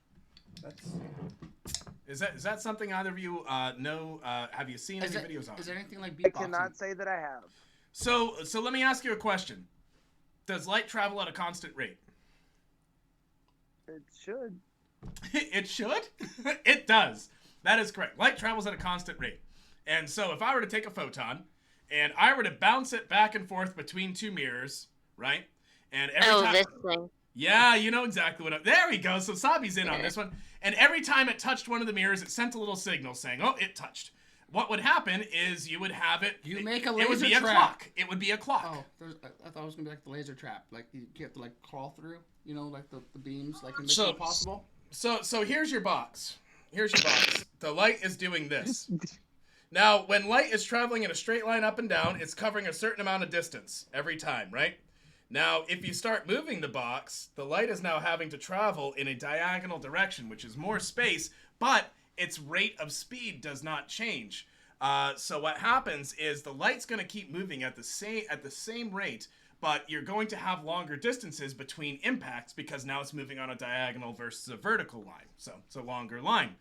Is that something either of you know? Have you seen any videos on? Is there anything like I beatboxing? cannot say that I have. So let me ask you a question. Does light travel at a constant rate? It should. It should? It does. That is correct. Light travels at a constant rate. And so if I were to take a photon and I were to bounce it back and forth between two mirrors, right? And every time... this thing. Yeah, you know exactly what there we go. So Sabi's in on this one. And every time it touched one of the mirrors, it sent a little signal saying, oh, it touched. What would happen is you would have it... You make a laser It would be trap. a clock. It would be a clock. Oh, I thought it was going to be like the laser trap. Like, you have to, like, crawl through, you know, like the beams, like in Mission Impossible. So here's your box. Here's your box. The light is doing this. Now, when light is traveling in a straight line up and down, it's covering a certain amount of distance every time, right? Now, if you start moving the box, the light is now having to travel in a diagonal direction, which is more space, but its rate of speed does not change. So what happens is the light's going to keep moving at the same rate, but you're going to have longer distances between impacts because now it's moving on a diagonal versus a vertical line. So it's a longer line.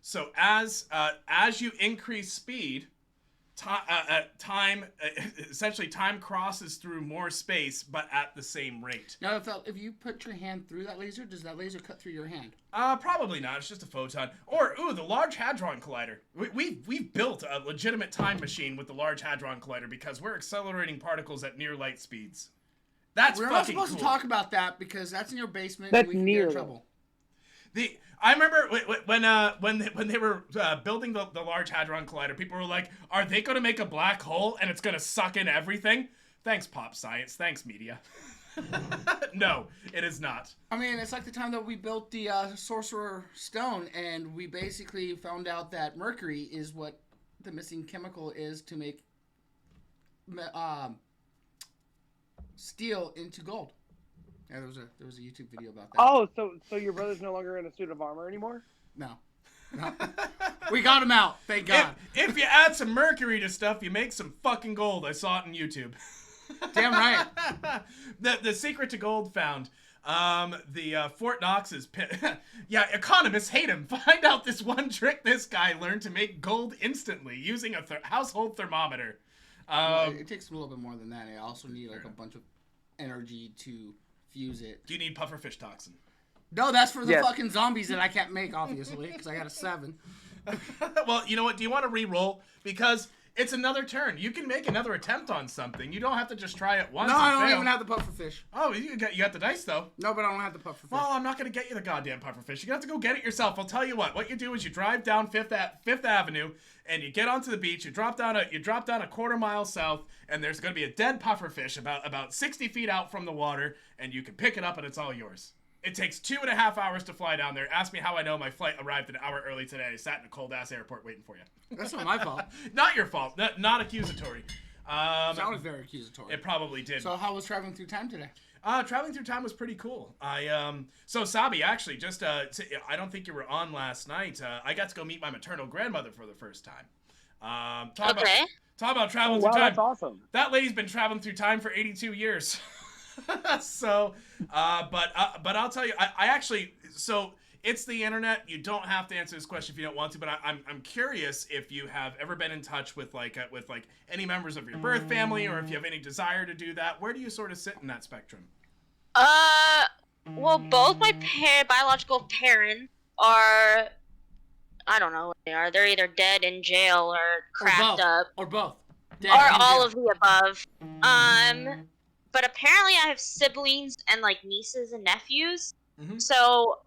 So as you increase speed, time crosses through more space, but at the same rate. Now, if you put your hand through that laser, does that laser cut through your hand? Probably not. It's just a photon. Or, the Large Hadron Collider. We've built a legitimate time machine with the Large Hadron Collider because we're accelerating particles at near light speeds. That's We're fucking not supposed cool. to talk about that because that's in your basement. That's and we can near get in trouble. I remember when they were building the Large Hadron Collider, people were like, "Are they going to make a black hole and it's going to suck in everything?" Thanks, pop science. Thanks, media. No, it is not. I mean, it's like the time that we built the Sorcerer Stone, and we basically found out that mercury is what the missing chemical is to make steel into gold. Yeah, there was a YouTube video about that. Oh, so your brother's no longer in a suit of armor anymore? No. We got him out, thank God. If you add some mercury to stuff, you make some fucking gold. I saw it on YouTube. Damn right. The secret to gold found. The Fort Knox's pit. Yeah, economists hate him. Find out this one trick this guy learned to make gold instantly using a household thermometer. It takes a little bit more than that. I also need like a bunch of energy to fuse it. Do you need pufferfish toxin? No, that's for the fucking zombies that I can't make, obviously, because I got a 7. Well, you know what? Do you want to re-roll? Because it's another turn. You can make another attempt on something. You don't have to just try it once. No, I don't fail. even have the pufferfish. Oh, you got the dice, though. No, but I don't have the pufferfish. Well, I'm not going to get you the goddamn pufferfish. You're going to have to go get it yourself. I'll tell you what. What you do is you drive down Fifth Avenue, and you get onto the beach. You drop down a quarter-mile south, and there's going to be a dead pufferfish about 60 feet out from the water, and you can pick it up, and it's all yours. It takes 2.5 hours to fly down there. Ask me how I know my flight arrived an hour early today. I sat in a cold-ass airport waiting for you. That's not my fault. Not your fault. Not accusatory. Sounded very accusatory. It probably did. So how was traveling through time today? Traveling through time was pretty cool. So Sabi, actually, just I don't think you were on last night. I got to go meet my maternal grandmother for the first time. Talk about traveling through time. That's awesome. That lady's been traveling through time for 82 years. So, but I'll tell you, I actually, so it's the internet. You don't have to answer this question if you don't want to, but I'm curious if you have ever been in touch with any members of your birth family, or if you have any desire to do that. Where do you sort of sit in that spectrum? Well, both my biological parents are, I don't know what they are. They're either dead, in jail, or cracked up. Or both. Dead or all of the above. But apparently I have siblings and, like, nieces and nephews. Mm-hmm. So,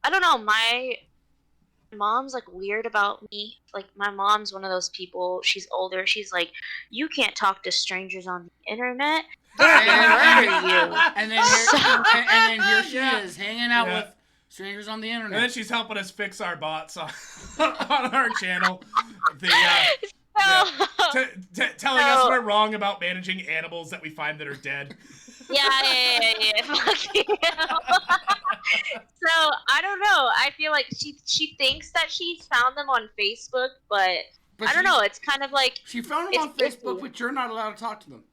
I don't know, my mom's like weird about me. Like my mom's one of those people. She's older. She's like, you can't talk to strangers on the internet. They're gonna murder you. And then here she is hanging out with strangers on the internet. And then she's helping us fix our bots on, on our channel. Telling us we're wrong about managing animals that we find that are dead. Yeah. Fuck you. So I don't know. I feel like she thinks that she's found them on Facebook, but I don't know. It's kind of like she found them on Facebook, but you're not allowed to talk to them.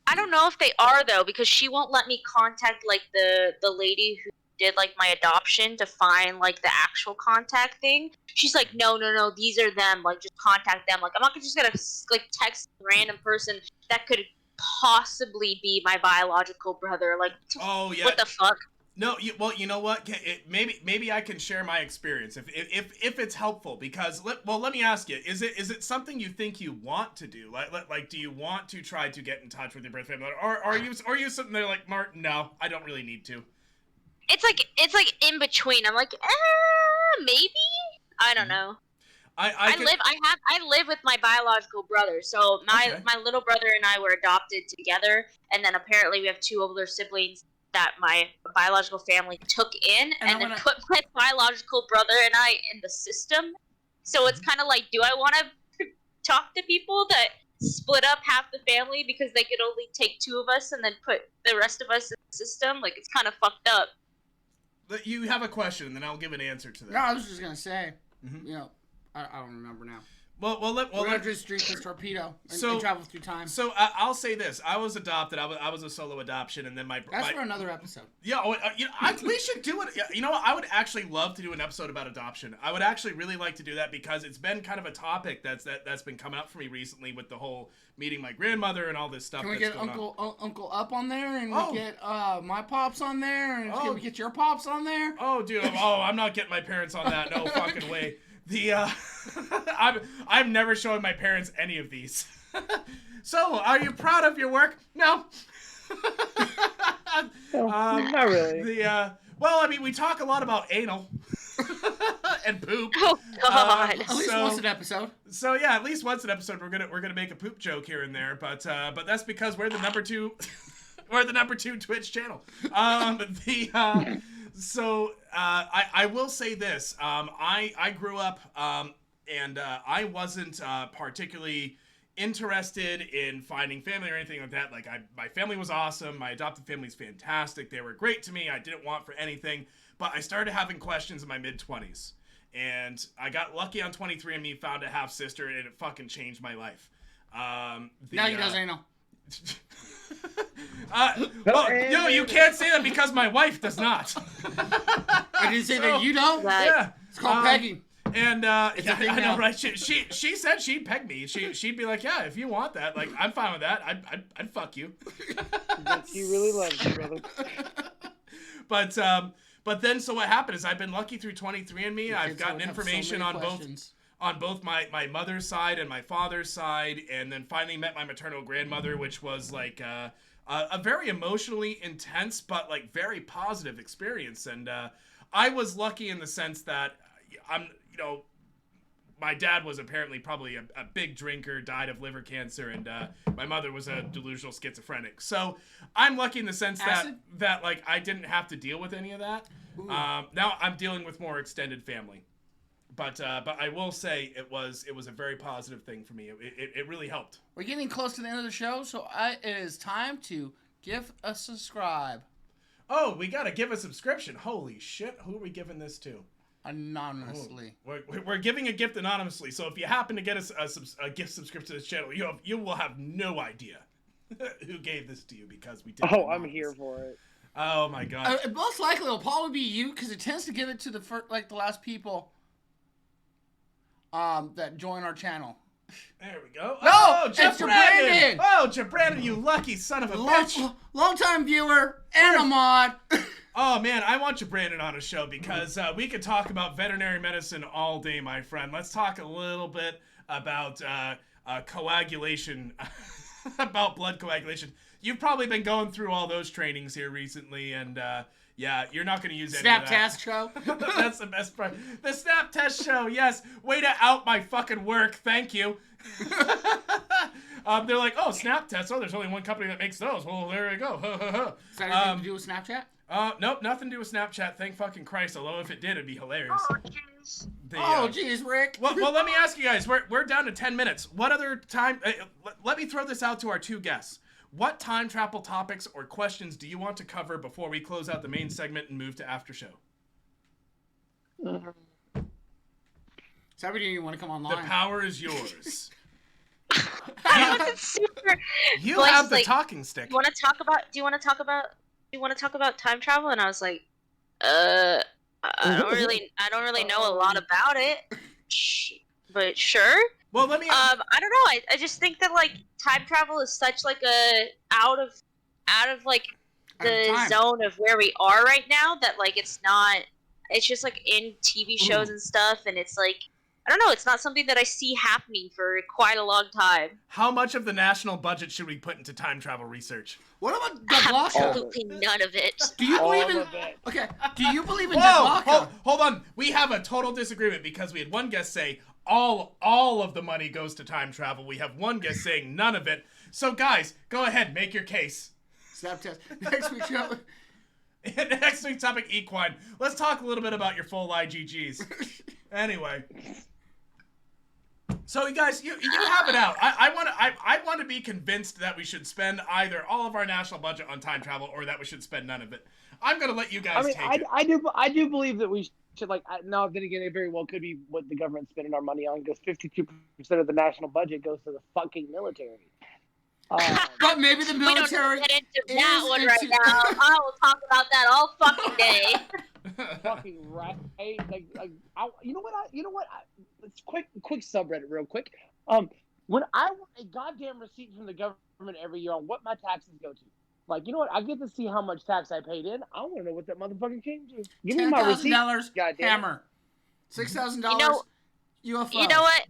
I don't know if they are though, because she won't let me contact like the lady who did like my adoption to find like the actual contact thing. She's like, no, these are them. Like, just contact them. Like, I'm not just gonna like text a random person that could possibly be my biological brother. Like, what the fuck? No, you know what? Maybe I can share my experience if it's helpful, because let me ask you: is it something you think you want to do? Like do you want to try to get in touch with your birth family, or are you sitting there like, Mark? No, I don't really need to. It's like in between. I'm like, maybe. I don't know. I live with my biological brother. So my little brother and I were adopted together, and then apparently we have 2 older siblings that my biological family took in, and then put my biological brother and I in the system. So it's kind of like, do I want to talk to people that split up half the family because they could only take 2 of us and then put the rest of us in the system? Like, it's kind of fucked up. You have a question, and then I'll give an answer to that. No, I was just gonna say, you know, I don't remember now. We're gonna just drink this torpedo and travel through time. So I'll say this: I was adopted. I was a solo adoption, and then that's for another episode. Yeah, we should do it. You know what? I would actually love to do an episode about adoption. I would actually really like to do that, because it's been kind of a topic that's been coming up for me recently with the whole meeting my grandmother and all this stuff. Can we get Uncle Up on there, and we get my pops on there, and can we get your pops on there? Oh, dude! I'm not getting my parents on that. No fucking way. I'm never showing my parents any of these. So, are you proud of your work? No. Not really. Well, I mean, we talk a lot about anal and poop. Oh God! At least once an episode. So yeah, at least once an episode, we're gonna make a poop joke here and there. But that's because we're the number 2. We're the number 2 Twitch channel. So I will say this. I grew up and I wasn't particularly interested in finding family or anything like that. Like, my family was awesome. My adopted family's fantastic. They were great to me. I didn't want for anything. But I started having questions in my mid-20s. And I got lucky on 23andMe, found a half-sister, and it fucking changed my life. Now he does anal. Well, you can't say that because my wife does not. I didn't say that you don't? Yeah. It's called pegging. And I know, right? She said she'd peg me. She'd be like, yeah, if you want that, like, I'm fine with that. I'd fuck you. She really loves you, brother. But then, so what happened is I've been lucky through 23andMe. I've gotten information on both my mother's side and my father's side, and then finally met my maternal grandmother, which was like a very emotionally intense but like very positive experience. And I was lucky in the sense that my dad was apparently probably a big drinker, died of liver cancer, and my mother was a delusional schizophrenic. So I'm lucky in the sense that like I didn't have to deal with any of that. Now I'm dealing with more extended family. But I will say it was a very positive thing for me. It really helped. We're getting close to the end of the show, so it is time to give a subscribe. Oh, we gotta give a subscription. Holy shit! Who are we giving this to? Anonymously. Oh, we're giving a gift anonymously. So if you happen to get a gift subscription to this channel, you will have no idea who gave this to you, because we did. Oh, I'm here for it. Oh my god. Most likely it'll probably be you, because it tends to give it to the last people. That join our channel. There we go. No, oh, it's Brandon. Oh, Brandon, you lucky son of a bitch. Long-time viewer and a mod. Oh man, I want Brandon on a show, because we could talk about veterinary medicine all day, my friend. Let's talk a little bit about coagulation, about blood coagulation. You've probably been going through all those trainings here recently, and Yeah, you're not going to use any Snap of that. test show. That's the best part. The Snap Test show, yes. Way to out my fucking work. Thank you. They're like, oh, Snap Test. Oh, there's only one company that makes those. Well, there we go. Is that anything to do with Snapchat? Nope, nothing to do with Snapchat. Thank fucking Christ. Although if it did, it'd be hilarious. Oh, jeez, Rick. Well, let me ask you guys. We're down to 10 minutes. What other time? Let me throw this out to our two guests. What time travel topics or questions do you want to cover before we close out the main segment and move to after show? Sabi, do you want to come online? The power is yours. Super. You have the talking stick. Do you want to talk about time travel? And I was like, I don't really know a lot about it, but sure. Well, let me. I don't know. I just think that like time travel is such like a out of like the zone of where we are right now that like it's not. It's just like in TV shows and stuff, and it's like I don't know. It's not something that I see happening for quite a long time. How much of the national budget should we put into time travel research? What about Deglaka? Absolutely none of it. Do you believe in? Okay. Do you believe in Whoa, Deglaka? hold on. We have a total disagreement because we had one guest say all of the money goes to time travel. We have one guest saying none of it. So guys, go ahead, make your case. Snap test. Next week's show. Next week's topic, equine. Let's talk a little bit about your full IgGs. Anyway. So you guys, you have it out. I want to be convinced that we should spend either all of our national budget on time travel or that we should spend none of it. I'm gonna let you guys take it. I do believe that we should now then again it very well could be what the government's spending our money on because 52% of the national budget goes to the fucking military. But maybe the military. We don't get into that one right now. I will talk about that all fucking day. Fucking right. You know what? Let's quick subreddit real quick. When I want a goddamn receipt from the government every year on what my taxes go to, like, you know what? I get to see how much tax I paid in. I want to know what that motherfucking came to. Give me my receipt. $10,000 hammer. $6,000 UFO. You know what?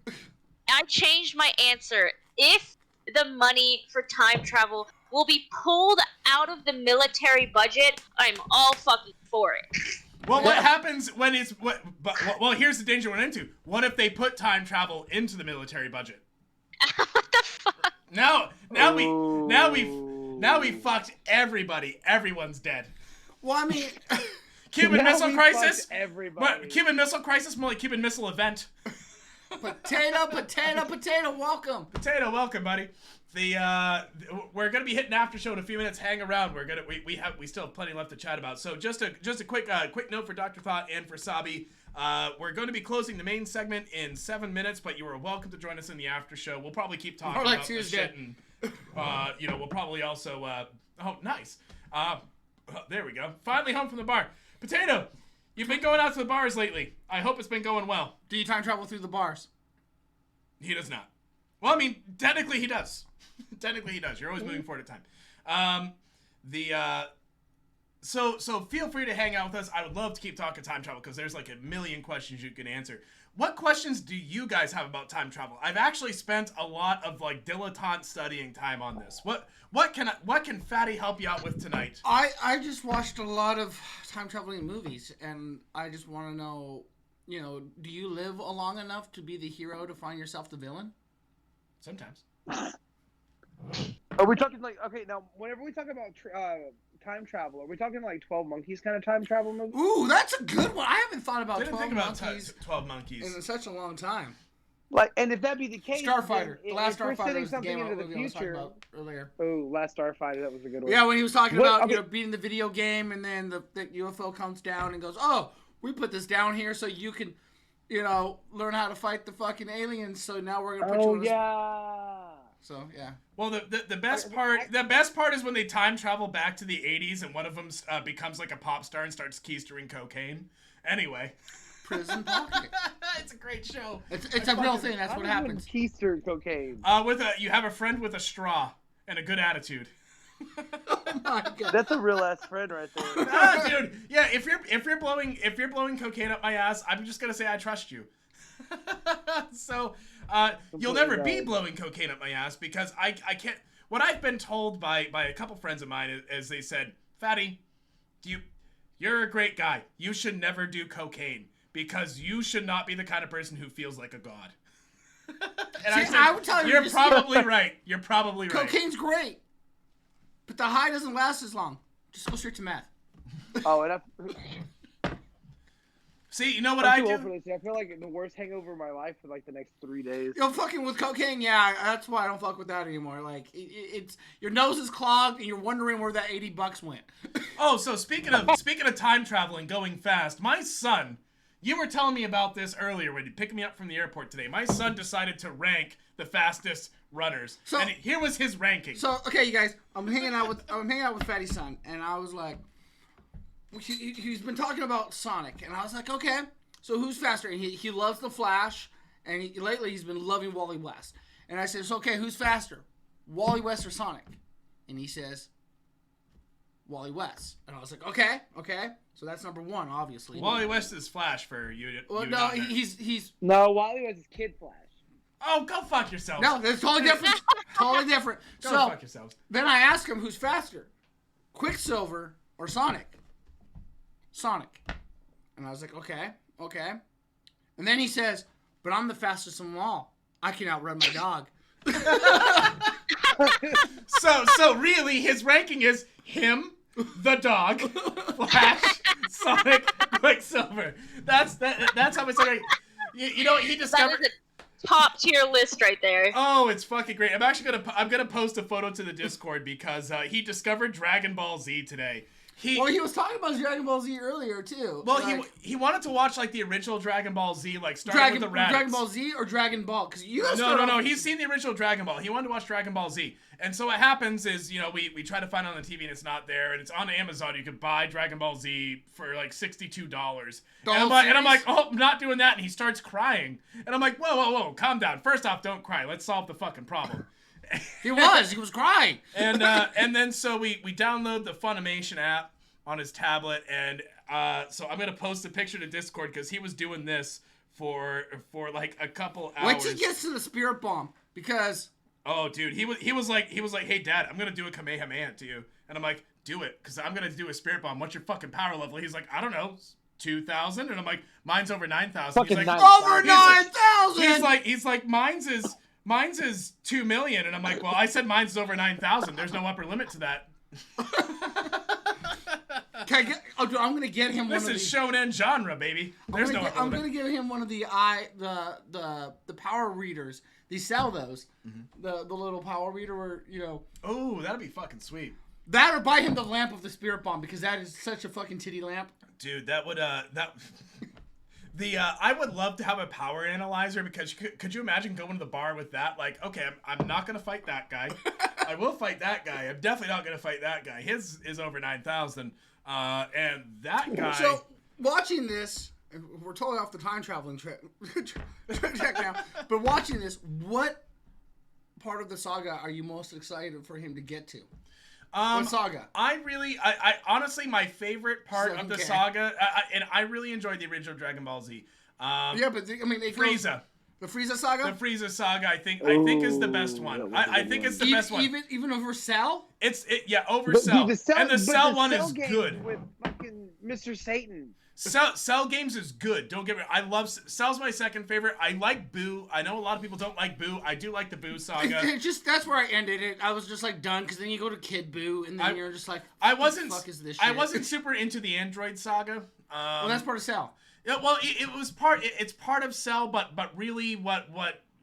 I changed my answer. If the money for time travel will be pulled out of the military budget, I'm all fucking for it. Well, what happens when it's well, here's the danger we're into. What if they put time travel into the military budget? What the fuck? Now we fucked everybody. Everyone's dead. Well, I mean, Cuban Missile Crisis. Everybody. Cuban Missile Crisis, more like Cuban Missile Event. Potato, welcome. Potato, welcome, buddy. We're gonna be hitting after show in a few minutes. Hang around. We still have plenty left to chat about. So just a quick note for Dr. Thought and for Sabi. We're going to be closing the main segment in 7 minutes, but you are welcome to join us in the after show. We'll probably keep talking like about Tuesday. this shit, and we'll probably also. Oh, nice. There we go. Finally home from the bar. Potato, you've been going out to the bars lately. I hope it's been going well. Do you time travel through the bars? He does not. Well, I mean, technically he does. Technically he does. You're always moving forward at time. So feel free to hang out with us. I would love to keep talking time travel because there's like a million questions you can answer. What questions do you guys have about time travel? I've actually spent a lot of like dilettante studying time on this. What can Fattie help you out with tonight? I just watched a lot of time traveling movies, and I just want to know, do you live long enough to be the hero to find yourself the villain? Sometimes. Are we talking now? Whenever we talk about time travel, are we talking like 12 Monkeys kind of time travel movie? Ooh, that's a good one. I haven't thought about 12 Monkeys in such a long time. And if that be the case, Starfighter, the last we're Starfighter sending was the something game into the movie I was talking future. about earlier. Oh, Last Starfighter, that was a good one. Yeah, when he was talking about beating the video game, and then the UFO comes down and goes, "Oh, we put this down here so you can, learn how to fight the fucking aliens. So now we're gonna put you on yeah. So yeah. Well, the best part is when they time travel back to the 80s and one of them becomes like a pop star and starts keistering cocaine. Anyway. Prison Pocket. It's a great show. It's a real thing. That's what happens. Keister cocaine. You have a friend with a straw and a good attitude. Oh my god. That's a real ass friend right there. Dude. Yeah, if you're blowing cocaine up my ass, I'm just gonna say I trust you. So you'll never be blowing cocaine up my ass because I can't. What I've been told by a couple friends of mine is they said, Fattie, you're a great guy. You should never do cocaine because you should not be the kind of person who feels like a god. And See, I said, I would tell you you're just- probably right. You're probably right. Cocaine's great, but the high doesn't last as long. Just go straight to meth. Oh, and See, you know what I'm I too old for do? this. I feel like the worst hangover of my life for like the next 3 days. You know, fucking with cocaine, yeah, that's why I don't fuck with that anymore. Like, it's your nose is clogged and you're wondering where that $80 went. Oh, so speaking of time travel and going fast, my son, you were telling me about this earlier when you picked me up from the airport today. My son decided to rank the fastest runners, and here was his ranking. So, okay, you guys, I'm hanging out with Fattie's son, and I was like, he's been talking about Sonic, and I was like, okay, so who's faster? And he loves the Flash, and lately he's been loving Wally West. And I said, so, okay, who's faster, Wally West or Sonic? And he says, Wally West. And I was like, okay, so that's number one, obviously. Wally West is Flash for you. Well, no, he's No, Wally West is Kid Flash. Oh, go fuck yourself. No, that's totally different. Totally different. Go so, fuck yourselves. Then I asked him who's faster, Quicksilver or Sonic? Sonic. And I was like, okay. And then he says, but I'm the fastest of them all. I can outrun my dog. So really, his ranking is him, the dog, Flash, Sonic, Quicksilver. That's how it's like. You know, he discovered. That is a top tier list right there. Oh, it's fucking great. I'm gonna post a photo to the Discord because he discovered Dragon Ball Z today. He was talking about Dragon Ball Z earlier too. Well, like, he wanted to watch like the original Dragon Ball Z, like starting with the Raditz. Dragon Ball Z or Dragon Ball? Because you guys No. He's seen the original Dragon Ball. He wanted to watch Dragon Ball Z, and so what happens is, you know, we try to find it on the TV and it's not there, and it's on Amazon. You could buy Dragon Ball Z for like $62. And I'm like, oh, I'm not doing that. And he starts crying, and I'm like, whoa, calm down. First off, don't cry. Let's solve the fucking problem. He was crying. And then so we download the Funimation app on his tablet, and so I'm gonna post a picture to Discord because he was doing this for like a couple hours. Wait till he gets to the spirit bomb, because oh dude, he was like, hey dad, I'm gonna do a Kamehameha to you, and I'm like, do it, because I'm gonna do a spirit bomb. What's your fucking power level? He's like, I don't know, 2,000, and I'm like, mine's over 9,000. He's like, over 9,000. He's like, mine's is 2 million, and I'm like, well, I said mine's is over 9,000. There's no upper limit to that. I'm gonna get him. This is shonen genre, baby. There's no. I'm gonna give him one of the power readers. They sell those. Mm-hmm. The little power reader where, you know. Oh, that'd be fucking sweet. That, or buy him the lamp of the spirit bomb, because that is such a fucking titty lamp. Dude, that would I would love to have a power analyzer, because could you imagine going to the bar with that? Like, okay, I'm not gonna fight that guy. I will fight that guy. I'm definitely not gonna fight that guy. His is over 9,000. And that guy. So watching this, we're totally off the time traveling track now. But watching this, what part of the saga are you most excited for him to get to? What saga? I honestly, my favorite part of the saga, and I really enjoyed the original Dragon Ball Z. Yeah, but Frieza. The Frieza saga? The Frieza saga, I think is the best one. I think it's the best one. Even over Cell? Over Cell. And the Cell one is game good. With fucking Mr. Satan. Cell games is good. Don't get me. I love Cell's my second favorite. I like Boo. I know a lot of people don't like Boo. I do like the Boo saga. That's where I ended it. I was just like done, because then you go to Kid Boo, and then you're just like, what the fuck is this shit? I wasn't super into the Android saga. Well, that's part of Cell. Yeah, well, it was part. It's part of Cell, but really, what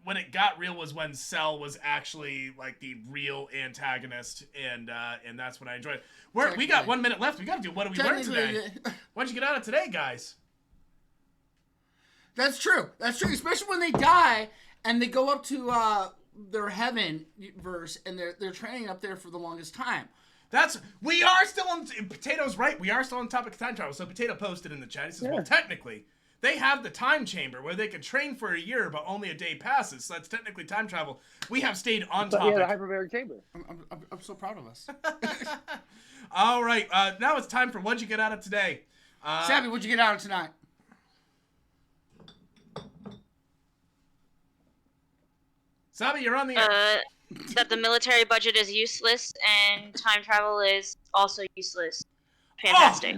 when it got real was when Cell was actually like the real antagonist, and that's when I enjoyed it. We got 1 minute left. We got to do what do we learn today? What'd you get out of today, guys? That's true. Especially when they die and they go up to their heaven verse, and they're training up there for the longest time. We are still on. Potato's right. We are still on topic of time travel. So Potato posted in the chat. He says, well, technically, they have the time chamber where they can train for a year, but only a day passes. So that's technically time travel. We have stayed on topic. Yeah, the hyperbaric chamber. I'm so proud of us. All right. Now it's time for what'd you get out of today? Sabi, what'd you get out of tonight? Sabi, you're on the air. That the military budget is useless and time travel is also useless. Fantastic.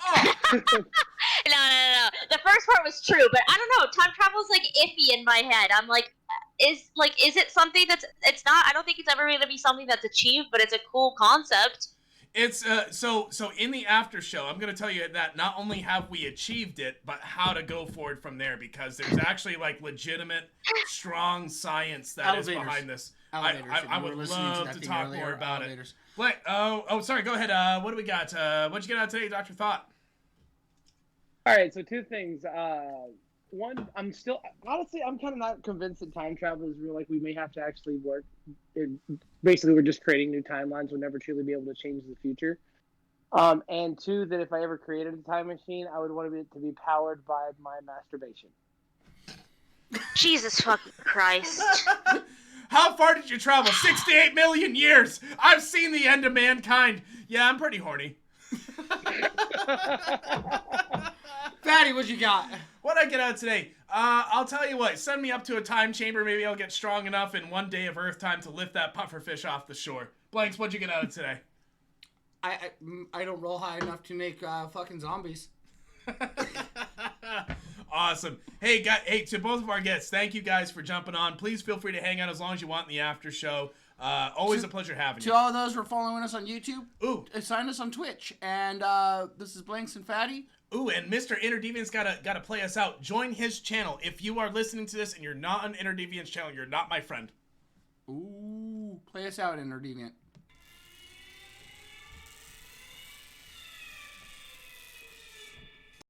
Oh. No. The first part was true, but I don't know. Time travel is like iffy in my head. I'm like, is it something that's? It's not. I don't think it's ever going to be something that's achieved, but it's a cool concept. It's so in the after show, I'm gonna tell you that not only have we achieved it, but how to go forward from there, because there's actually like legitimate, strong science that is behind this. I would love to talk more about it. Wait, sorry, go ahead. What do we got? What'd you get out today, Dr. Thought? All right, so two things. One, I'm kind of not convinced that time travel is real. Like, we may have to actually work. Basically, we're just creating new timelines. We'll never truly be able to change the future. And two, that if I ever created a time machine, I would want it to be powered by my masturbation. Jesus fucking Christ. How far did you travel? 68 million years. I've seen the end of mankind. Yeah, I'm pretty horny. Fattie, what you got? What'd I get out today? I'll tell you what. Send me up to a time chamber. Maybe I'll get strong enough in one day of Earth time to lift that pufferfish off the shore. Blanks, what'd you get out of today? I don't roll high enough to make fucking zombies. Awesome. Hey, to both of our guests, thank you guys for jumping on. Please feel free to hang out as long as you want in the after show. Always a pleasure having you. To all those who are following us on YouTube, sign us on Twitch. And this is Blanks and Fattie. Ooh, and Mr. Interdeviant's gotta play us out. Join his channel. If you are listening to this and you're not on Interdeviant's channel, you're not my friend. Ooh, play us out, Interdeviant.